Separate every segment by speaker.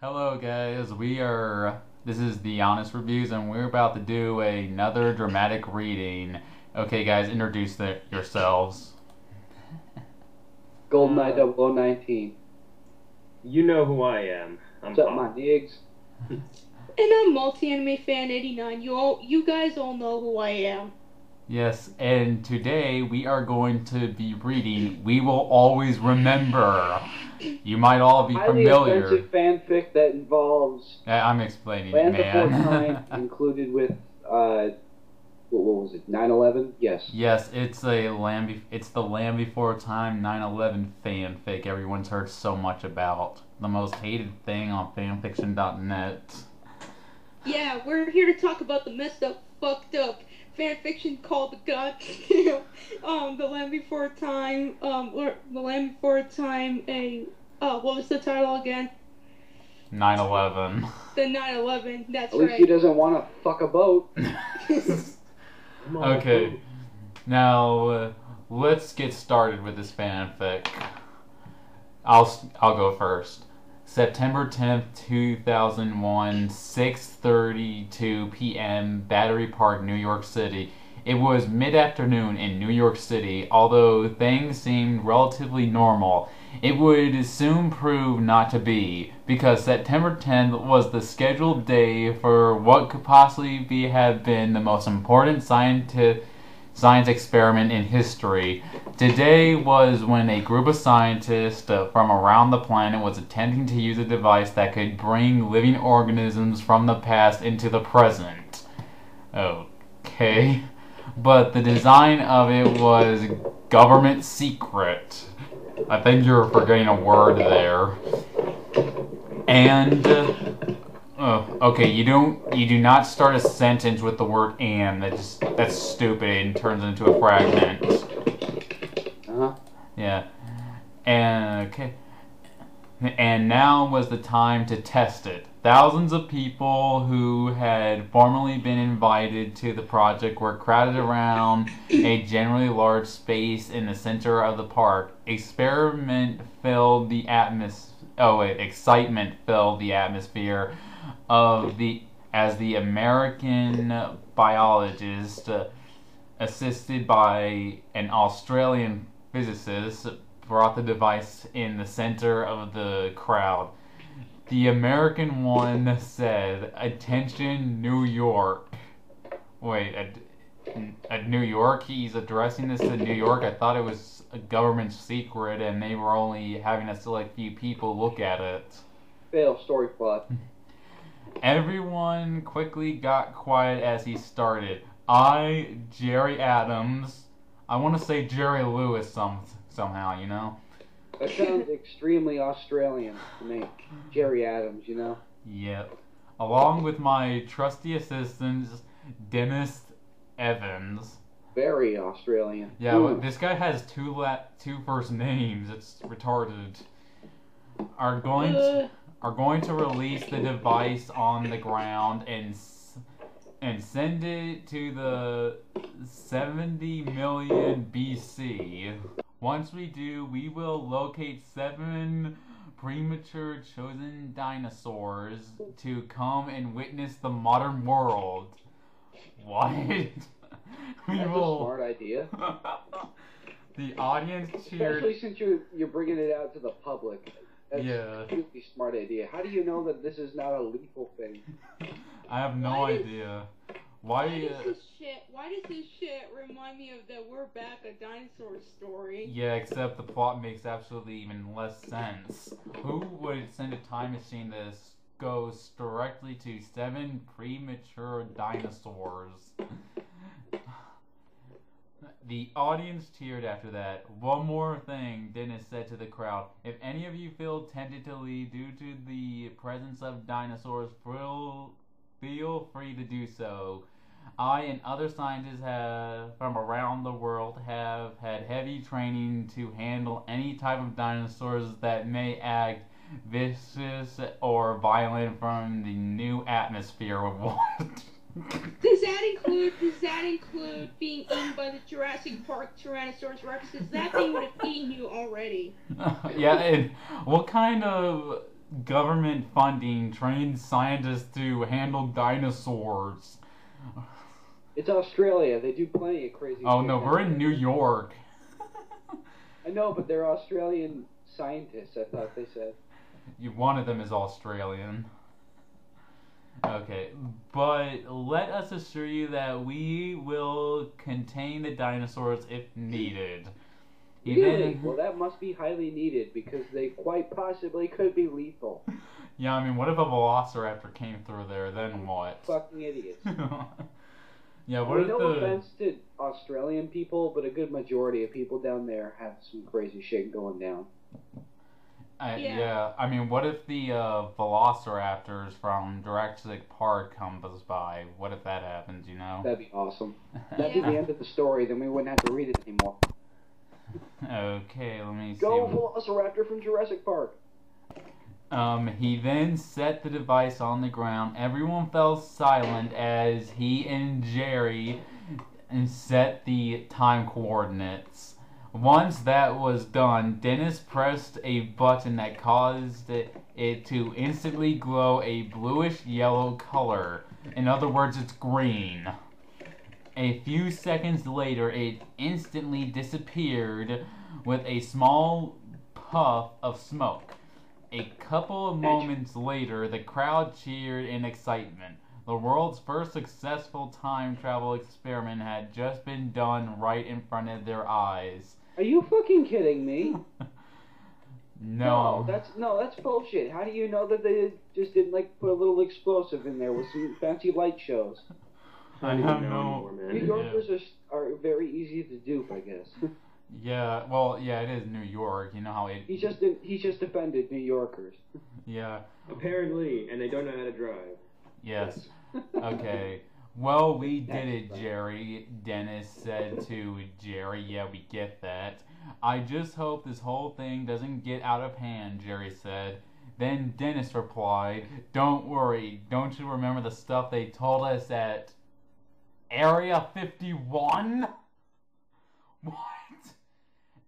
Speaker 1: Hello guys, this is the Honest Reviews and we're about to do another dramatic reading. Okay guys, introduce yourselves.
Speaker 2: GoldenEye 0019.
Speaker 3: You know who I am. I'm
Speaker 2: What's up, my digs?
Speaker 4: And I'm Multi-Anime Fan 89. You guys all know who I am.
Speaker 1: Yes, and today we are going to be reading We Will Always Remember. You might all be familiar.
Speaker 2: Highly offensive fanfic that involves
Speaker 1: I'm explaining it,
Speaker 2: Land
Speaker 1: man.
Speaker 2: Before Time included with, what was it, 9/11? Yes.
Speaker 1: Yes, it's the Land Before Time 9/11 fanfic everyone's heard so much about. The most hated thing on fanfiction.net.
Speaker 4: Yeah, we're here to talk about the messed up, fucked up fanfiction called the goddamn, the Land Before Time, or the Land Before Time, what was the title again?
Speaker 1: 9/11.
Speaker 4: The 9/11, that's
Speaker 2: At least
Speaker 4: right.
Speaker 2: he doesn't want to fuck a boat.
Speaker 1: Okay, now let's get started with this fanfic. I'll go first. September 10th, 2001, 6:32 p.m., Battery Park, New York City. It was mid-afternoon in New York City. Although things seemed relatively normal, it would soon prove not to be, because September 10th was the scheduled day for what could possibly have been the most important science experiment in history. Today was when a group of scientists from around the planet was attempting to use a device that could bring living organisms from the past into the present. Okay. But the design of it was government secret. I think you're forgetting a word there. And okay, you do not start a sentence with the word "and." That's stupid and turns into a fragment. Yeah. And okay. And now was the time to test it. Thousands of people who had formerly been invited to the project were crowded around a generally large space in the center of the park. Excitement filled the atmosphere as the American biologist, assisted by an Australian physicist, brought the device in the center of the crowd. The American one said, "Attention, New York." Wait, at New York? He's addressing this to New York? I thought it was a government secret and they were only having a select few people look at it.
Speaker 2: Fail story plot.
Speaker 1: Everyone quickly got quiet as he started. Jerry Adams. I want to say Jerry Lewis somehow, you know?
Speaker 2: That sounds extremely Australian to me. Jerry Adams, you know?
Speaker 1: Yep. Along with my trusty assistants, Dennis Evans.
Speaker 2: Very Australian.
Speaker 1: Yeah, well, this guy has two first names. It's retarded. Are going to release the device on the ground and send it to the 70 million BC. Once we do, we will locate 7 premature chosen dinosaurs to come and witness the modern world. What?
Speaker 2: That's a smart idea.
Speaker 1: The audience cheered.
Speaker 2: Especially since you're bringing it out to the public. That's a really smart idea. How do you know that this is not a lethal thing?
Speaker 1: I have no idea. Why
Speaker 4: does this shit remind me of the We're Back, a Dinosaur story?
Speaker 1: Yeah, except the plot makes absolutely even less sense. Who would send a time machine that goes directly to 7 premature dinosaurs? The audience cheered after that. One more thing, Dennis said to the crowd. If any of you feel tempted to leave due to the presence of dinosaurs, feel free to do so. I and other scientists from around the world have had heavy training to handle any type of dinosaurs that may act vicious or violent from the new atmosphere of what?
Speaker 4: Does that include being eaten by the Jurassic Park Tyrannosaurus Rex? Because that thing would have eaten you already.
Speaker 1: Yeah, and what kind of government funding trained scientists to handle dinosaurs.
Speaker 2: It's Australia. They do plenty of crazy
Speaker 1: Oh
Speaker 2: shit.
Speaker 1: no, we're in New York.
Speaker 2: I know, but they're Australian scientists, I thought they said.
Speaker 1: One of them is Australian. Okay, but let us assure you that we will contain the dinosaurs if needed.
Speaker 2: Really? Well, that must be highly needed because they quite possibly could be lethal.
Speaker 1: Yeah, I mean, what if a velociraptor came through there? Then what?
Speaker 2: Fucking idiots.
Speaker 1: Yeah, what if
Speaker 2: no offense to Australian people, but a good majority of people down there have some crazy shit going down.
Speaker 1: Yeah, I mean, what if the velociraptors from Jurassic Park comes by? What if that happens, you know?
Speaker 2: That'd be awesome. That'd be the end of the story, then we wouldn't have to read it anymore.
Speaker 1: Okay, let me see.
Speaker 2: Go Velociraptor from Jurassic Park!
Speaker 1: He then set the device on the ground. Everyone fell silent as he and Jerry set the time coordinates. Once that was done, Dennis pressed a button that caused it to instantly glow a bluish-yellow color. In other words, it's green. A few seconds later, it instantly disappeared with a small puff of smoke. A couple of moments later, the crowd cheered in excitement. The world's first successful time travel experiment had just been done right in front of their eyes.
Speaker 2: Are you fucking kidding me?
Speaker 1: No.
Speaker 2: No, that's bullshit. How do you know that they just didn't put a little explosive in there with some fancy light shows?
Speaker 1: I don't know.
Speaker 2: New Yorkers are very easy to dupe, I guess.
Speaker 1: Yeah, well, yeah, it is New York. You know how it.
Speaker 2: He's just offended New Yorkers.
Speaker 1: Yeah.
Speaker 3: Apparently, and they don't know how to drive.
Speaker 1: Yes. Okay. Well, we did it, Jerry. Dennis said to Jerry. Yeah, we get that. I just hope this whole thing doesn't get out of hand, Jerry said. Then Dennis replied, "Don't worry. Don't you remember the stuff they told us at Area 51? What?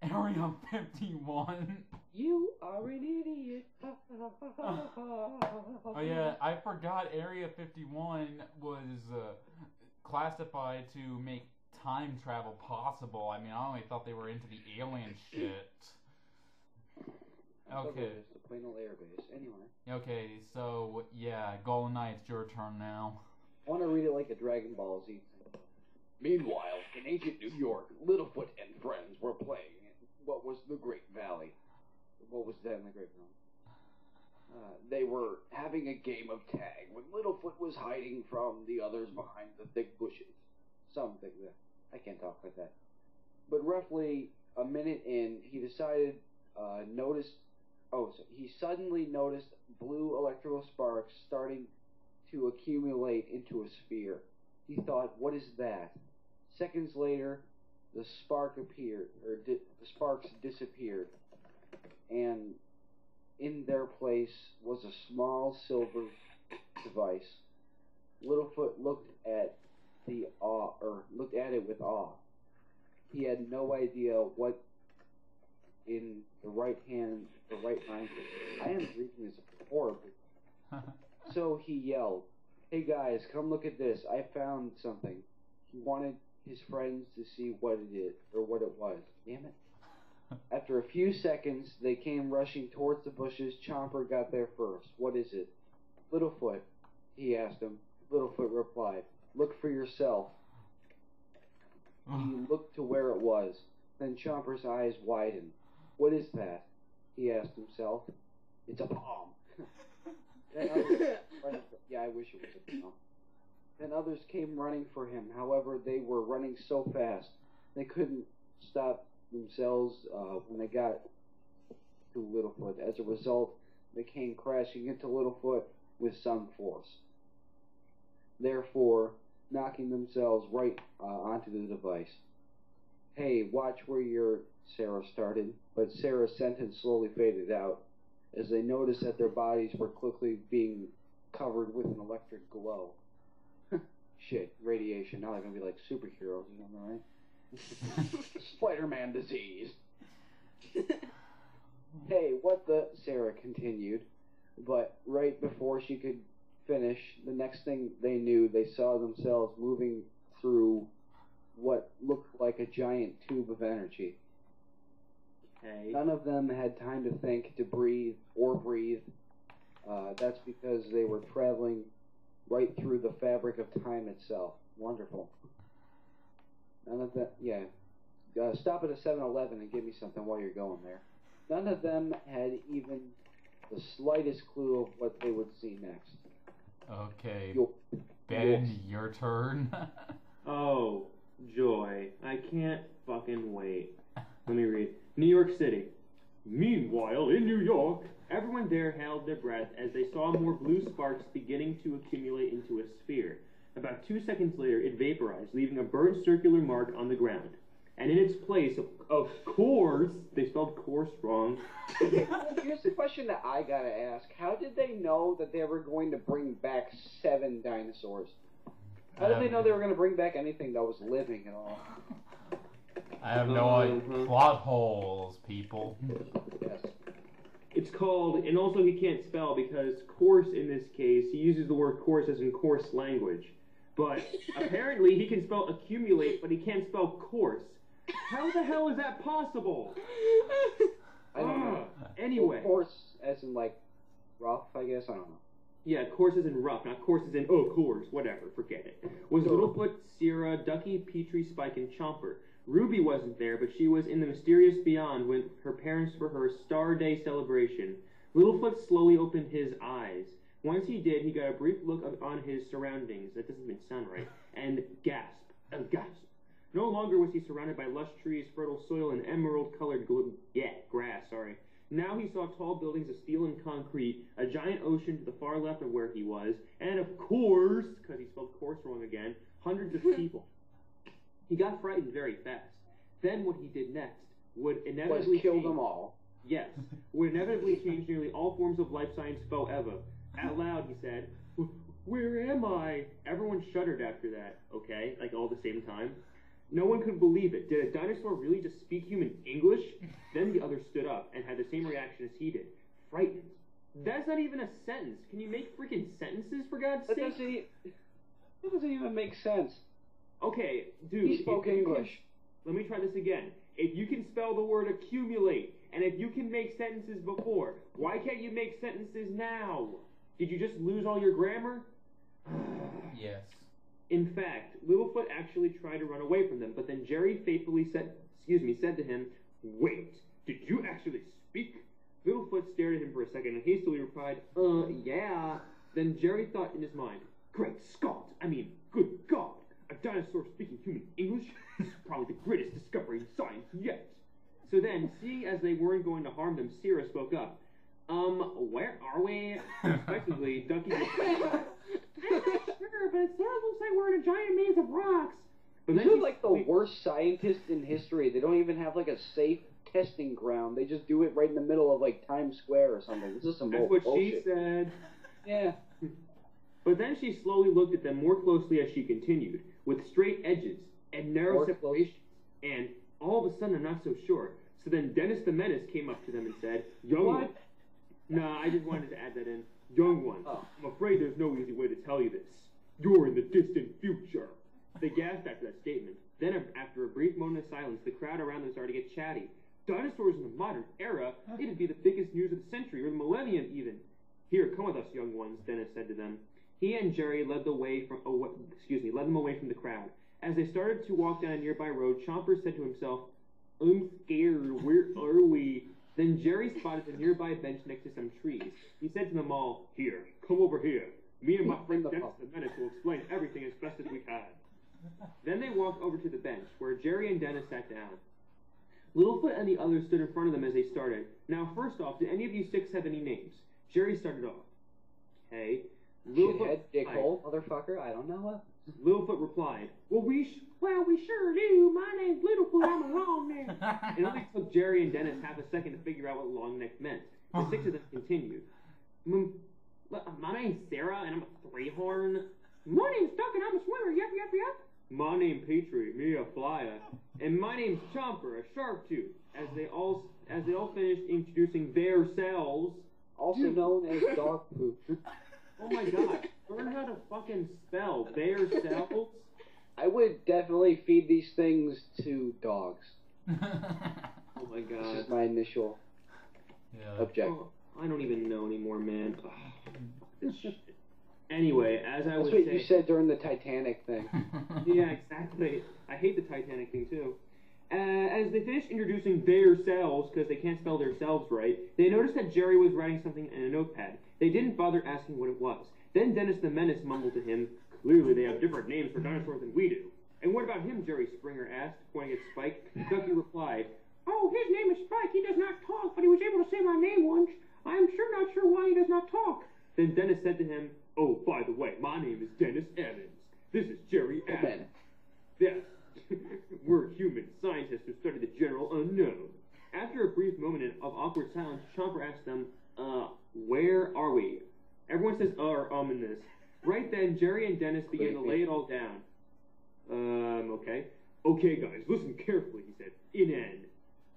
Speaker 1: Area 51?
Speaker 2: You are an idiot.
Speaker 1: Oh yeah, I forgot Area 51 was classified to make time travel possible. I mean, I only thought they were into the alien shit. Okay.
Speaker 2: It's the plain old airbase. Anyway.
Speaker 1: Okay, so yeah, Golden Knight, it's your turn now.
Speaker 2: I want to read it like a Dragon Ball Z. Meanwhile, in ancient New York, Littlefoot and friends were playing what was the Great Valley. What was then the Great Valley? They were having a game of tag when Littlefoot was hiding from the others behind the thick bushes. Some think that. I can't talk like that. But roughly a minute in, he decided, he suddenly noticed blue electrical sparks starting to accumulate into a sphere. He thought, what is that? Seconds later, the sparks disappeared, and in their place was a small silver device. Littlefoot looked at it with awe. He had no idea what in the right mind. I am reading this horribly. So he yelled, "Hey guys, come look at this! I found something." He wanted his friends to see what it was. Damn it. After a few seconds, they came rushing towards the bushes. Chomper got there first. "What is it?" "Littlefoot," he asked him. Littlefoot replied, "Look for yourself." He looked to where it was. Then Chomper's eyes widened. "What is that?" he asked himself. "It's a bomb." Yeah, I wish it was a bomb. Then others came running for him. However, they were running so fast, they couldn't stop themselves when they got to Littlefoot. As a result, they came crashing into Littlefoot with some force, therefore knocking themselves right onto the device. "Hey, watch where you're," Sarah started, but Sarah's sentence slowly faded out as they noticed that their bodies were quickly being covered with an electric glow. Shit, radiation. Now they're gonna be like superheroes, you know, right? Spider-Man disease. "Hey, what the," Sarah continued. But right before she could finish, the next thing they knew, they saw themselves moving through what looked like a giant tube of energy.
Speaker 3: Okay.
Speaker 2: None of them had time to think, to breathe. That's because they were traveling right through the fabric of time itself. Wonderful. None of them, yeah. Stop at a 7-Eleven and give me something while you're going there. None of them had even the slightest clue of what they would see next.
Speaker 1: Okay. Ben, your turn.
Speaker 3: Oh, joy. I can't fucking wait. Let me read. New York City. Meanwhile, in New York, everyone there held their breath as they saw more blue sparks beginning to accumulate into a sphere. About 2 seconds later, it vaporized, leaving a burnt circular mark on the ground. And in its place, of course, they spelled course wrong.
Speaker 2: Here's the question that I gotta ask. How did they know that they were going to bring back 7 dinosaurs? How did they know they were going to bring back anything that was living at all?
Speaker 1: I have no idea. Plot holes, people.
Speaker 2: Yes.
Speaker 3: It's called, and also he can't spell because course in this case, he uses the word course as in coarse language. But apparently he can spell accumulate, but he can't spell course. How the hell is that possible?
Speaker 2: I don't know.
Speaker 3: Anyway.
Speaker 2: Well, course as in like rough, I guess. I don't know.
Speaker 3: Yeah, course as in rough, not course as in, oh, course, whatever, forget it. Was Littlefoot, Sierra, Ducky, Petrie, Spike, and Chomper. Ruby wasn't there, but she was in the mysterious beyond with her parents for her Star Day celebration. Littlefoot slowly opened his eyes. Once he did, he got a brief look on his surroundings. That doesn't even sound right. And gasp. No longer was he surrounded by lush trees, fertile soil, and emerald-colored grass. Now he saw tall buildings of steel and concrete, a giant ocean to the far left of where he was, and of course, because he spelled course wrong again, hundreds of people. He got frightened very fast. Then what he did next would inevitably
Speaker 2: kill them all.
Speaker 3: Yes, would inevitably change nearly all forms of life science forever. Out loud, he said, "Where am I?" Everyone shuddered after that, okay? Like all at the same time. No one could believe it. Did a dinosaur really just speak human English? Then the other stood up and had the same reaction as he did. Frightened. That's not even a sentence. Can you make freaking sentences, for God's sake?
Speaker 2: That doesn't even make sense.
Speaker 3: Okay, dude.
Speaker 2: He spoke English.
Speaker 3: Let me try this again. If you can spell the word accumulate, and if you can make sentences before, why can't you make sentences now? Did you just lose all your grammar?
Speaker 1: Yes.
Speaker 3: In fact, Littlefoot actually tried to run away from them, but then Jerry faithfully said to him, "Wait, did you actually speak?" Littlefoot stared at him for a second and hastily replied, yeah. Then Jerry thought in his mind, "Great Scott! I mean, good God! A dinosaur speaking human English? This is probably the greatest discovery in science yet." So then, seeing as they weren't going to harm them, Sierra spoke up. Where are we?" Respectively, Ducky replied, "I'm not sure, but it looks like we're in a giant maze of rocks." But then
Speaker 2: These are like the worst scientists in history. They don't even have like a safe testing ground. They just do it right in the middle of like Times Square or something. This is some
Speaker 3: That's what
Speaker 2: bullshit.
Speaker 3: she said.
Speaker 2: Yeah.
Speaker 3: But then she slowly looked at them more closely as she continued, with straight edges and narrow separations, and all of a sudden I'm not so sure. So then Dennis the Menace came up to them and said, "Young one." Nah, I just wanted to add that in. "Young ones, I'm afraid there's no easy way to tell you this. You're in the distant future." They gasped after that statement. Then, after a brief moment of silence, the crowd around them started to get chatty. Dinosaurs in the modern era? It'd be the biggest news of the century, or the millennium even. "Here, come with us, young ones," Dennis said to them. He and Jerry led them away from the crowd. As they started to walk down a nearby road, Chomper said to himself, "I'm scared. Where are we?" Then Jerry spotted a nearby bench next to some trees. He said to them all, "Here, come over here. Me and my friend Dennis the Menace will explain everything as best as we can." Then they walked over to the bench, where Jerry and Dennis sat down. Littlefoot and the others stood in front of them as they started. "Now, first off, do any of you six have any names?" Jerry started off. Okay.
Speaker 2: Shithead, dickhole, motherfucker, I don't know.
Speaker 3: Littlefoot replied, Well, we sure do. My name's Littlefoot, I'm a long neck." It only took Jerry and Dennis half a second to figure out what long neck meant. The six of them continued. "My name's Sarah, and I'm a three-horn." "My name's Duncan, I'm a swimmer, yep, yep, yep." "My name's Petrie, me a flyer." "And my name's Chomper, a shark tooth." As they all finished introducing themselves,
Speaker 2: Also known as dog poop.
Speaker 3: Oh my god. Learn how to fucking spell. Their cells.
Speaker 2: I would definitely feed these things to dogs.
Speaker 3: Oh my
Speaker 2: This
Speaker 3: god.
Speaker 2: is my initial objective.
Speaker 3: Oh, I don't even know anymore, man. Oh, this shit. Anyway, as I was
Speaker 2: That's what
Speaker 3: saying...
Speaker 2: you said during the Titanic thing.
Speaker 3: Yeah, exactly. I hate the Titanic thing, too. As they finished introducing their selves, because they can't spell their selves right, they noticed that Jerry was writing something in a notepad. They didn't bother asking what it was. Then Dennis the Menace mumbled to him, "Clearly they have different names for dinosaurs than we do." "And what about him?" Jerry Springer asked, pointing at Spike. Ducky replied, "Oh, his name is Spike. He does not talk, but he was able to say my name once. I am not sure why he does not talk." Then Dennis said to him, "Oh, by the way, my name is Dennis Evans. This is Jerry Evans." Yes, we're human scientists who study the general unknown. After a brief moment of awkward silence, Chomper asked them, where are we? Everyone says or in this. Right then, Jerry and Dennis began to lay it all down. Okay. "Okay, guys, listen carefully," he said. "In an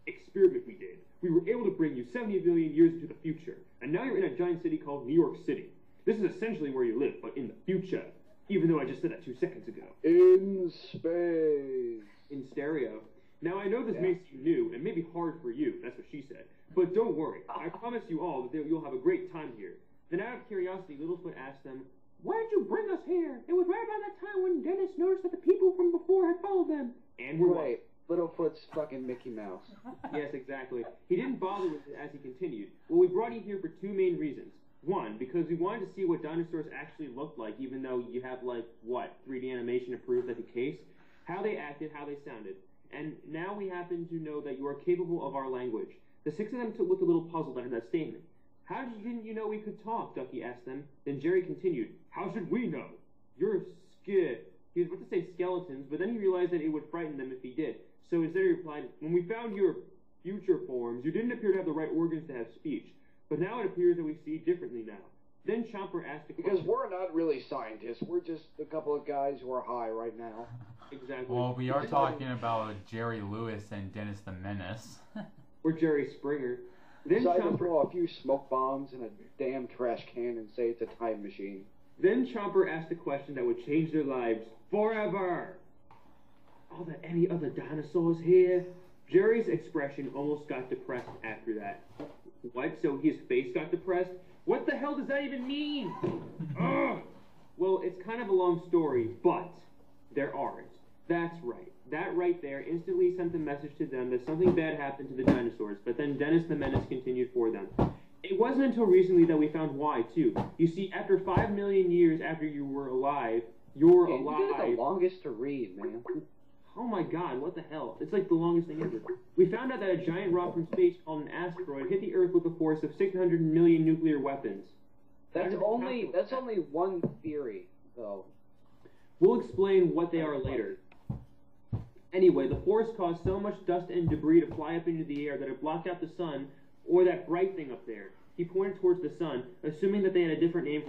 Speaker 3: experiment we did, we were able to bring you 70 million years into the future, and now you're in a giant city called New York City. This is essentially where you live, but in the future, even though I just said that 2 seconds ago.
Speaker 2: In space.
Speaker 3: In stereo. Now, I know this may seem new, and may be hard for you," that's what she said, "but don't worry, I promise you all that you'll have a great time here." Then out of curiosity, Littlefoot asked them, "Why'd you bring us here? It was right about that time when Dennis noticed that the people from before had followed them." And we're
Speaker 2: right. Littlefoot's fucking Mickey Mouse.
Speaker 3: Yes, exactly. He didn't bother with it as he continued. "Well, we brought you here for 2 main reasons. One, because we wanted to see what dinosaurs actually looked like, even though you have, 3D animation to prove that the case. How they acted, how they sounded. And now we happen to know that you are capable of our language." The 6 of them looked a little puzzled under that statement. Didn't you know we could talk?" Ducky asked them. Then Jerry continued, "How should we know? You're scared." He was about to say skeletons, but then he realized that it would frighten them if he did. So instead he replied, "When we found your future forms, you didn't appear to have the right organs to have speech. But now it appears that we see differently now." Then Chomper asked a question.
Speaker 2: Because we're not really scientists. We're just a couple of guys who are high right now.
Speaker 3: Exactly.
Speaker 1: Well, we are talking about Jerry Lewis and Dennis the Menace.
Speaker 3: Or Jerry Springer. Then
Speaker 2: Decide to
Speaker 3: Chomper,
Speaker 2: throw a few smoke bombs in a damn trash can and say it's a time machine.
Speaker 3: then Chomper asked a question that would change their lives forever. "Are there any other dinosaurs here?" Jerry's expression almost got depressed after that. What? So his face got depressed? What the hell does that even mean? Ugh. Well, it's kind of a long story, but there aren't. That's right. That right there instantly sent a message to them that something bad happened to the dinosaurs, but then Dennis the Menace continued for them. It wasn't until recently that we found why, too. You see, after 5 million years after you were alive, you're alive.
Speaker 2: You got the longest to read, man.
Speaker 3: Oh my god, what the hell? It's like the longest thing ever. We found out that a giant rock from space called an asteroid hit the Earth with a force of 600 million nuclear weapons.
Speaker 2: That's only one theory, though.
Speaker 3: We'll explain what they are later. Anyway, the force caused so much dust and debris to fly up into the air that it blocked out the sun, or that bright thing up there. He pointed towards the sun, assuming that they had a different name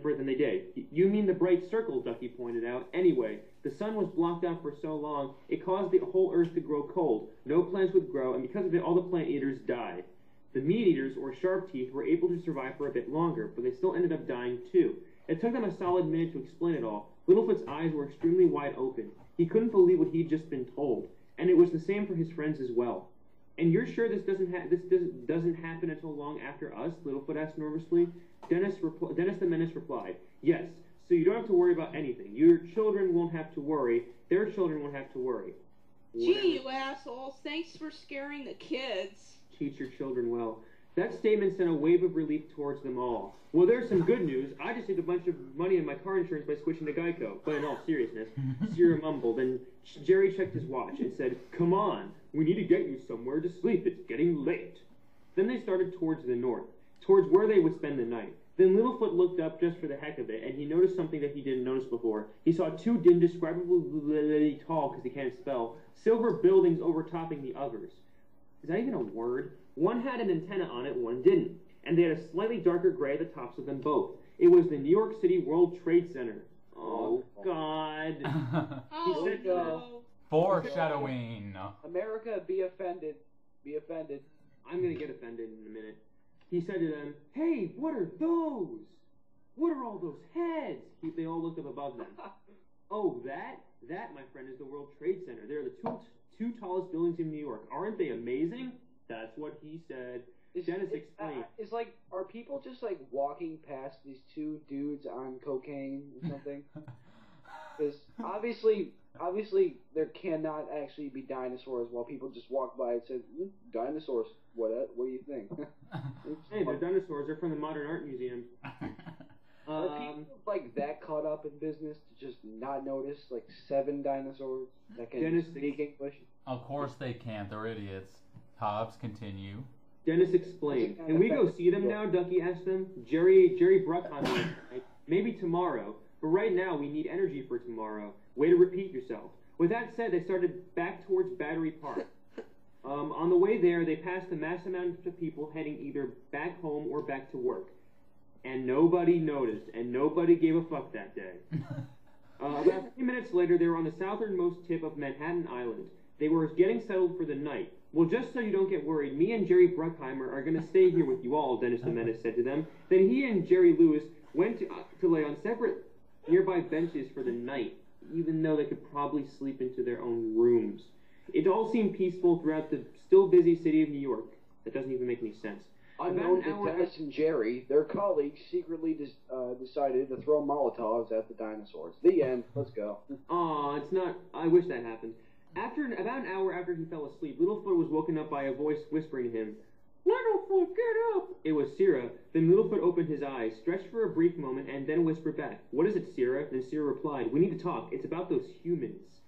Speaker 3: for it than they did. "You mean the bright circle," Ducky pointed out. Anyway, the sun was blocked out for so long, it caused the whole Earth to grow cold. No plants would grow, and because of it, all the plant eaters died. The meat eaters, or sharp teeth, were able to survive for a bit longer, but they still ended up dying too. It took them a solid minute to explain it all. Littlefoot's eyes were extremely wide open. He couldn't believe what he'd just been told, and it was the same for his friends as well. "And you're sure this doesn't happen until long after us?" Littlefoot asked nervously. Dennis the Menace replied, "Yes, so you don't have to worry about anything. Your children won't have to worry. Their children won't have to worry."
Speaker 4: Gee, you assholes, thanks for scaring the kids.
Speaker 3: Teach your children well. That statement sent a wave of relief towards them all. "Well, there's some good news. I just saved a bunch of money on my car insurance by switching to Geico." But in all seriousness, Sierra mumbled, and Jerry checked his watch and said, "Come on, we need to get you somewhere to sleep. It's getting late." Then they started towards the north, towards where they would spend the night. Then Littlefoot looked up just for the heck of it, and he noticed something that he didn't notice before. He saw 2 indescribably tall, because he can't spell, silver buildings overtopping the others. Is that even a word? One had an antenna on it, one didn't. And they had a slightly darker gray at the tops of them both. It was the New York City World Trade Center. Oh, God.
Speaker 4: Oh,
Speaker 3: said,
Speaker 4: no.
Speaker 1: Foreshadowing.
Speaker 2: America, be offended. Be offended.
Speaker 3: I'm going to get offended in a minute. he said to them, "Hey, what are those? What are all those heads?" They all looked up above them. "Oh, that, my friend, is the World Trade Center. They're the two tallest buildings in New York. Aren't they amazing?" That's what he said. Dennis explained.
Speaker 2: It's like, are people just like walking past these two dudes on cocaine or something? Because obviously there cannot actually be dinosaurs while people just walk by and say, "Dinosaurs, what do you think?"
Speaker 3: Hey, they're dinosaurs. They're from the Modern Art Museum.
Speaker 2: Are people like that caught up in business to just not notice like 7 dinosaurs that can speak English?
Speaker 1: Of course they can't. They're idiots. Hobbs, continue.
Speaker 3: Dennis explained. "Can we go see them now?" Ducky asked them. Jerry Bruckheimer, "Maybe tomorrow. But right now, we need energy for tomorrow. Way to repeat yourself." With that said, they started back towards Battery Park. On the way there, they passed a mass amount of people heading either back home or back to work. And nobody noticed, and nobody gave a fuck that day. About 3 minutes later, they were on the southernmost tip of Manhattan Island. They were getting settled for the night. "Well, just so you don't get worried, me and Jerry Bruckheimer are going to stay here with you all," Dennis the Menace said to them. Then he and Jerry Lewis went to lay on separate nearby benches for the night, even though they could probably sleep into their own rooms. It all seemed peaceful throughout the still busy city of New York. That doesn't even make any sense.
Speaker 2: Unknown to Dennis and Jerry, their colleagues secretly decided to throw Molotovs at the dinosaurs. The end. Let's go.
Speaker 3: Aw, it's not... I wish that happened. About an hour after he fell asleep, Littlefoot was woken up by a voice whispering to him, "Littlefoot, get up!" It was Sierra. Then Littlefoot opened his eyes, stretched for a brief moment, and then whispered back, "What is it, Sierra?" Then Sierra replied, "We need to talk. It's about those humans."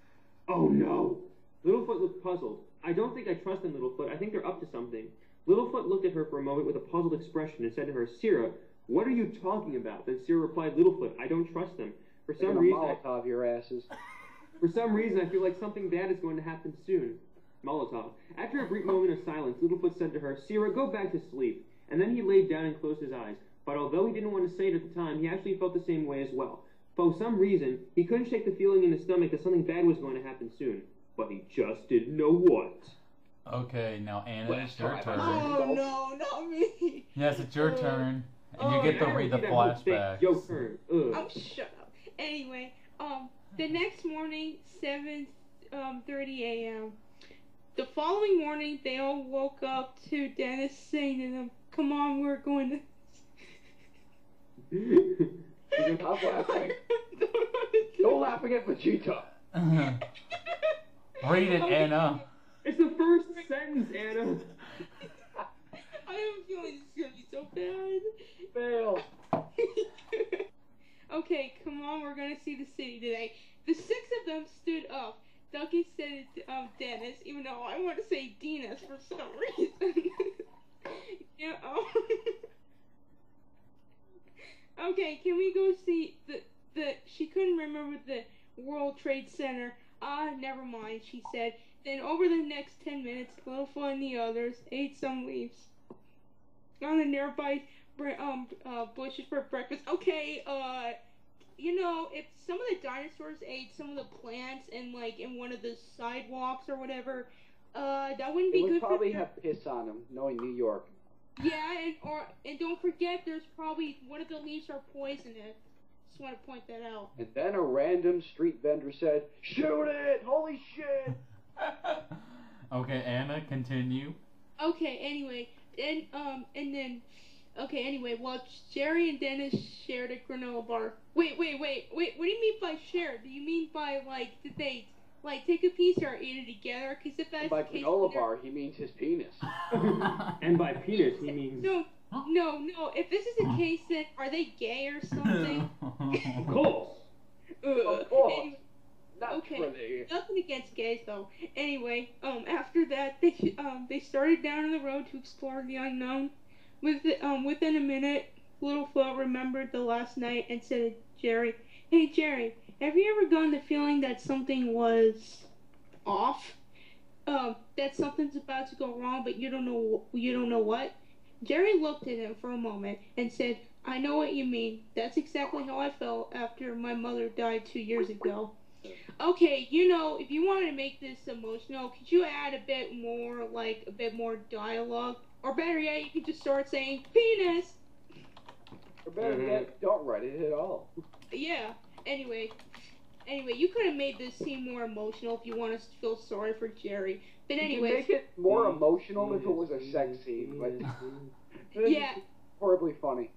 Speaker 3: "Oh no!" Littlefoot looked puzzled. "I don't think I trust them, Littlefoot. I think they're up to something." Littlefoot looked at her for a moment with a puzzled expression and said to her, "Sierra, what are you talking about?" Then Sierra replied, "Littlefoot, I don't trust them. For some reason,
Speaker 2: Molotov your asses.
Speaker 3: For some reason, I feel like something bad is going to happen soon." Molotov. After a brief moment of silence, Littlefoot said to her, "Sierra, go back to sleep." And then he laid down and closed his eyes. But although he didn't want to say it at the time, he actually felt the same way as well. For some reason, he couldn't shake the feeling in his stomach that something bad was going to happen soon. But he just didn't know what.
Speaker 1: Okay, now Anna, it's your turn.
Speaker 4: Oh no, not me.
Speaker 1: Yes, it's your turn. And you get to read the flashback.
Speaker 3: Your turn.
Speaker 4: Oh, shut up. Anyway, the next morning, 7:30 a.m. The following morning, they all woke up to Dennis saying to them, "Come on, we're going
Speaker 2: to..." Stop laughing. Don't laughing at Vegeta.
Speaker 1: Read it, Anna.
Speaker 3: It's the first sentence, Anna.
Speaker 4: I have a feeling this is going to be so bad.
Speaker 2: Fail.
Speaker 4: Okay, come on, we're going to see the city today. The 6 of them stood up. Ducky said it to Dennis, even though I want to say Dinas for some reason. Yeah, okay, can we go see the she couldn't remember the World Trade Center. Never mind, she said. Then over the next 10 minutes, Littlefoot and the others ate some leaves on the nearby bushes for breakfast. Okay, you know, if some of the dinosaurs ate some of the plants in one of the sidewalks or whatever, that wouldn't be good. It would
Speaker 2: probably have piss on them, knowing New York.
Speaker 4: Yeah, and don't forget, there's probably one of the leaves are poisonous. Just want to point that out.
Speaker 2: And then a random street vendor said, "Shoot it! Holy shit!"
Speaker 1: Okay, Anna, continue.
Speaker 4: Okay, anyway, well, Jerry and Dennis shared a granola bar. Wait, what do you mean by share? Do you mean by, did they, take a piece or eat it together? Because if that's
Speaker 2: by
Speaker 4: the case...
Speaker 2: By granola bar, he means his penis.
Speaker 3: And by penis, he means...
Speaker 4: No, if this is the case, then are they gay or something?
Speaker 3: Of course.
Speaker 2: Of course.
Speaker 4: Anyway,
Speaker 2: okay,
Speaker 4: nothing against gays, though. Anyway, after that, they started down the road to explore the unknown. Within a minute, Littlefoot remembered the last night and said to Jerry, "Hey Jerry, have you ever gotten the feeling that something was off? That something's about to go wrong, but you don't know what?" Jerry looked at him for a moment and said, "I know what you mean. That's exactly how I felt after my mother died 2 years ago." Okay, if you wanted to make this emotional, could you add a bit more dialogue? Or better yet, you could just start saying penis.
Speaker 2: Or better yet, don't write it at all.
Speaker 4: Yeah. Anyway, you could have made this scene more emotional if you want to feel sorry for Jerry. But anyway,
Speaker 2: you could make it more emotional if it was a sex scene, but
Speaker 4: yeah,
Speaker 2: horribly funny.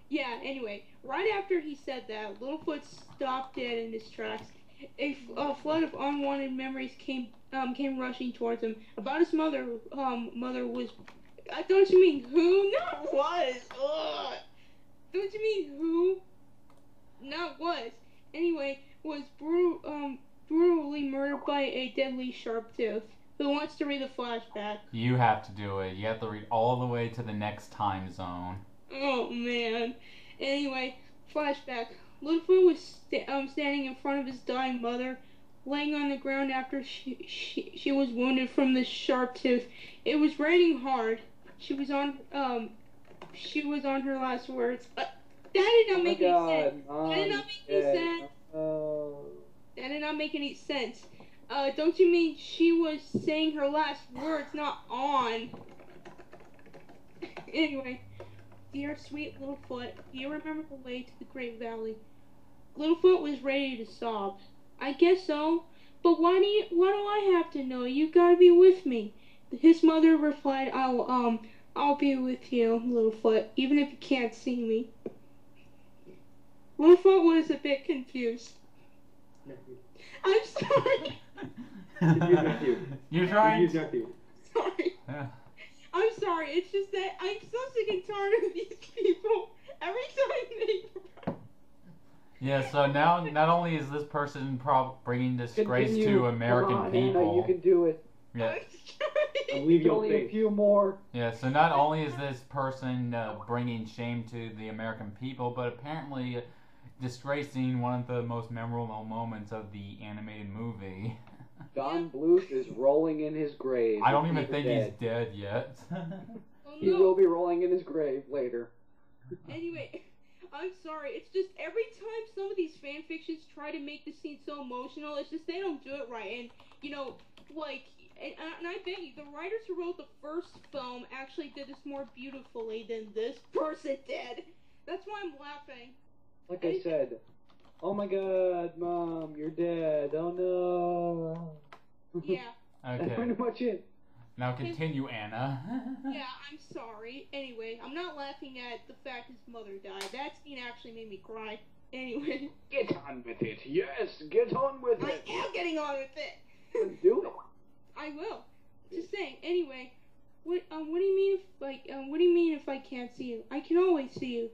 Speaker 4: Yeah. Anyway, right after he said that, Littlefoot stopped dead in his tracks. A flood of unwanted memories came rushing towards him about his mother. Mother was. Don't you mean who? Not was. Ugh. Don't you mean who? Not was. Anyway, was brutally murdered by a deadly sharp tooth. Who wants to read the flashback?
Speaker 1: You have to do it. You have to read all the way to the next time zone.
Speaker 4: Oh man. Anyway, flashback. Littlefoot was standing in front of his dying mother, laying on the ground after she was wounded from the sharp tooth. It was raining hard. She was on her last words. That did not make any sense. That did not make any sense. That did not make any sense. Don't you mean she was saying her last words, not on? Anyway, dear sweet Littlefoot, do you remember the way to the Great Valley? Littlefoot was ready to sob. I guess so, but why do I have to know? You gotta be with me. His mother replied, I'll be with you, Littlefoot, even if you can't see me. Littlefoot was a bit confused. I'm sorry.
Speaker 1: You're trying.
Speaker 4: Sorry.
Speaker 1: Yeah.
Speaker 4: I'm sorry. It's just that I'm so sick and tired of these people. Every time they.
Speaker 1: Yeah. So now, not only is this person bringing disgrace
Speaker 2: Continue.
Speaker 1: to American
Speaker 2: Come on,
Speaker 1: people.
Speaker 2: Anna, you can do it.
Speaker 1: Yeah.
Speaker 3: I'll leave your
Speaker 2: Only
Speaker 3: face.
Speaker 2: a few more.
Speaker 1: Yeah. So not only is this person bringing shame to the American people, but apparently disgracing one of the most memorable moments of the animated movie.
Speaker 2: Don Bluth is rolling in his grave.
Speaker 1: I don't even
Speaker 2: He's
Speaker 1: think
Speaker 2: dead.
Speaker 1: he's dead yet.
Speaker 4: Oh,
Speaker 2: He
Speaker 4: no.
Speaker 2: will be rolling in his grave later.
Speaker 4: Anyway, I'm sorry. It's just every time some of these fan fictions try to make the scene so emotional, it's just they don't do it right. And you know, like, and I bet you the writers who wrote the first film actually did this more beautifully than this person did. That's why I'm laughing.
Speaker 2: Like I said, oh my god, Mom, you're dead. Oh no.
Speaker 4: Yeah.
Speaker 2: That's
Speaker 1: Okay.
Speaker 2: pretty much it.
Speaker 1: Now continue, Anna.
Speaker 4: Yeah, I'm sorry. Anyway, I'm not laughing at the fact his mother died. That scene actually made me cry. Anyway.
Speaker 2: Get on with it. Yes, get on with
Speaker 4: I
Speaker 2: it.
Speaker 4: am getting on with it.
Speaker 2: Then do it.
Speaker 4: I will. Just saying. Anyway, what do you mean if I can't see you? I can always see you.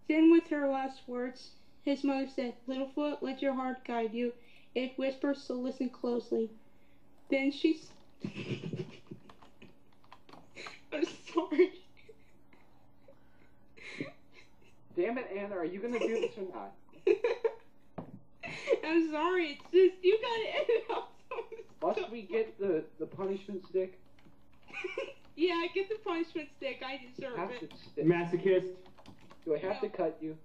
Speaker 4: Then, with her last words, his mother said, "Littlefoot, let your heart guide you. It whispers, so listen closely." Then she's. I'm sorry.
Speaker 2: Damn it, Anna, are you gonna do this or not?
Speaker 4: I'm sorry. It's just you gotta edit out some of this
Speaker 2: Must
Speaker 4: stuff.
Speaker 2: we get the punishment stick?
Speaker 4: Yeah, I get the punishment stick. I deserve
Speaker 2: Have
Speaker 4: it.
Speaker 2: to stick.
Speaker 3: Masochist.
Speaker 2: Do I have to cut you?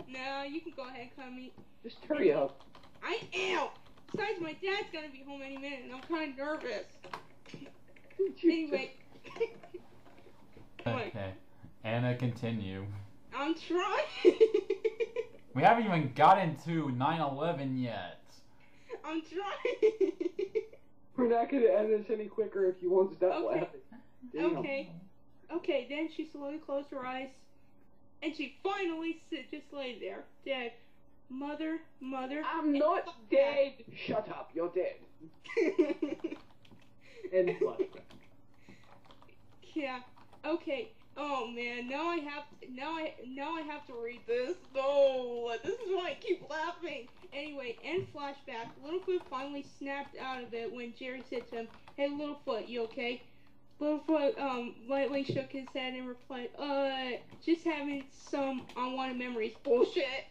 Speaker 4: No, you can go ahead and cut me.
Speaker 2: Just hurry up.
Speaker 4: I am. Besides, my dad's gonna be home any minute, and I'm kind of nervous. Anyway.
Speaker 1: Okay. Anna, continue.
Speaker 4: I'm trying.
Speaker 1: We haven't even gotten to 9/11 yet.
Speaker 4: I'm trying.
Speaker 2: We're not gonna end this any quicker if you won't stop
Speaker 4: Okay.
Speaker 2: laughing. Damn.
Speaker 4: Okay, then she slowly closed her eyes, and she finally just lay there, dead. Mother.
Speaker 2: I'm not dead. Shut up, you're dead.
Speaker 3: And flashback.
Speaker 4: Yeah. Okay. Oh man, now I have to read this. No, this is why I keep laughing. Anyway, end flashback. Littlefoot finally snapped out of it when Jerry said to him, "Hey, Littlefoot, you okay?" Littlefoot lightly shook his head and replied, just having some unwanted memories." Bullshit.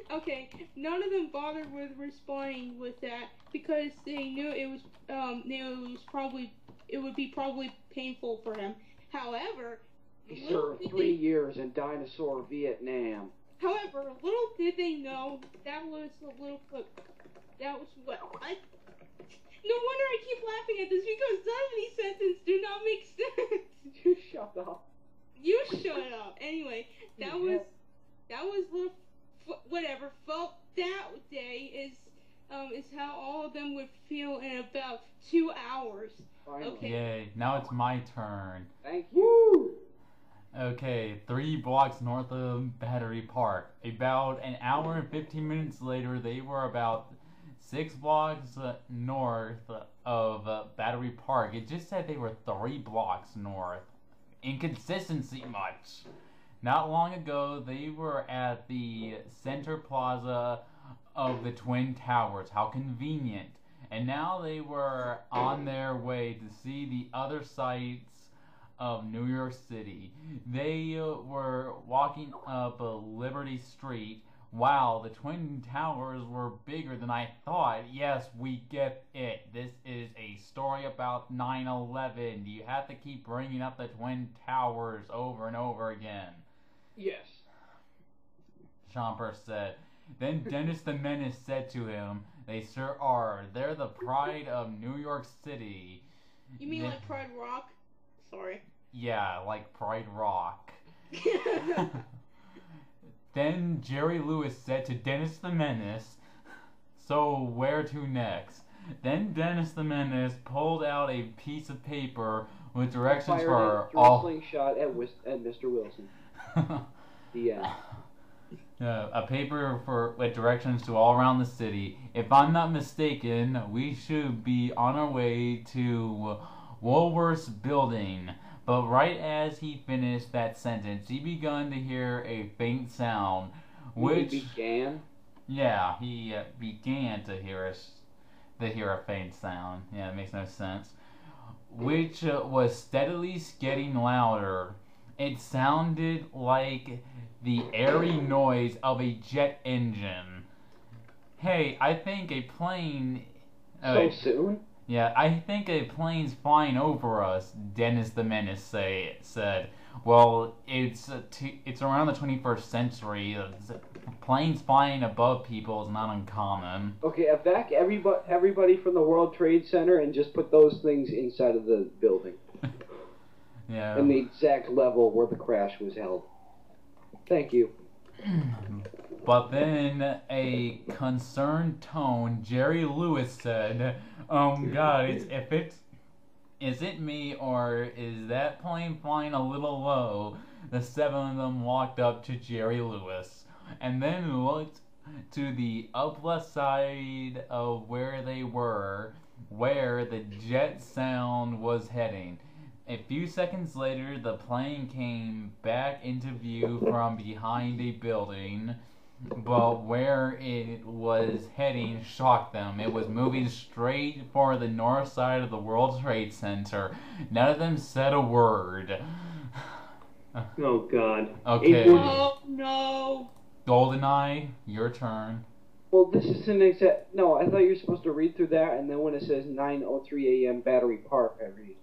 Speaker 4: Okay, none of them bothered with responding with that because they knew it would be probably painful for him. However,
Speaker 2: He served 3 years in dinosaur Vietnam.
Speaker 4: However, little did they know that was a little what? No wonder I keep laughing at this because some of these sentences do not make sense.
Speaker 2: You shut up.
Speaker 4: You shut up. Anyway, that was whatever. Felt that day is how all of them would feel in about 2 hours.
Speaker 2: Finally.
Speaker 4: Okay.
Speaker 1: Yay, now it's my turn.
Speaker 2: Thank you.
Speaker 1: Okay, 3 blocks north of Battery Park. About an hour and 15 minutes later, they were about 6 blocks north of Battery Park. It just said they were 3 blocks north. Inconsistency much. Not long ago, they were at the Center Plaza of the Twin Towers. How convenient. And now they were on their way to see the other sites of New York City. They were walking up Liberty Street. Wow, the Twin Towers were bigger than I thought. Yes, we get it. This is a story about 9/11. You have to keep bringing up the Twin Towers over and over again.
Speaker 2: Yes.
Speaker 1: Chomper said. Then Dennis the Menace said to him, "They sure are. They're the pride of New York City."
Speaker 4: You mean like Pride Rock? Sorry.
Speaker 1: Yeah, like Pride Rock. Then Jerry Lewis said to Dennis the Menace, "So where to next?" Then Dennis the Menace pulled out a piece of paper with directions for all.
Speaker 2: Slingshot at Mr. Wilson. The end.
Speaker 1: A paper with directions to all around the city. If I'm not mistaken, we should be on our way to Woolworth's building. But right as he finished that sentence, he began to hear a faint sound, which
Speaker 2: he began.
Speaker 1: Yeah, he began to hear a faint sound. Yeah, it makes no sense. Which was steadily getting louder. It sounded like the airy noise of a jet engine. Hey, I think a plane.
Speaker 2: So soon?
Speaker 1: Yeah, I think a plane's flying over us, Dennis the Menace said. Well, it's around the 21st century. Planes flying above people is not uncommon.
Speaker 2: Okay, evac everybody from the World Trade Center and just put those things inside of the building.
Speaker 1: Yeah.
Speaker 2: In the exact level where the crash was held. Thank you.
Speaker 1: But then a concerned tone, Jerry Lewis said, God, is it me or is that plane flying a little low?" The 7 of them walked up to Jerry Lewis and then looked to the up left side of where they were, where the jet sound was heading. A few seconds later, the plane came back into view from behind a building, but where it was heading shocked them. It was moving straight for the north side of the World Trade Center. None of them said a word.
Speaker 3: Oh, God.
Speaker 1: Okay.
Speaker 4: Oh, no.
Speaker 1: GoldenEye, your turn.
Speaker 2: Well, this is an exact... No, I thought you were supposed to read through that, and then when it says 9:03 a.m. Battery Park, I read.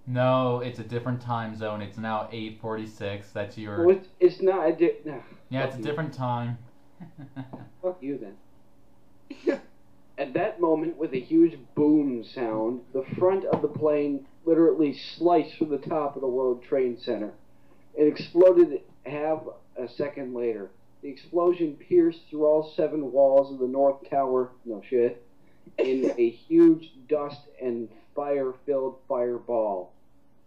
Speaker 1: No, it's a different time zone. It's now 8:46. That's your...
Speaker 2: Well, it's not a
Speaker 1: Yeah, it's a different time.
Speaker 2: Fuck you, then. At that moment, with a huge boom sound, the front of the plane literally sliced through the top of the World Trade Center. It exploded half a second later. The explosion pierced through all 7 walls of the North Tower, no shit, in a huge dust and fire-filled fireball.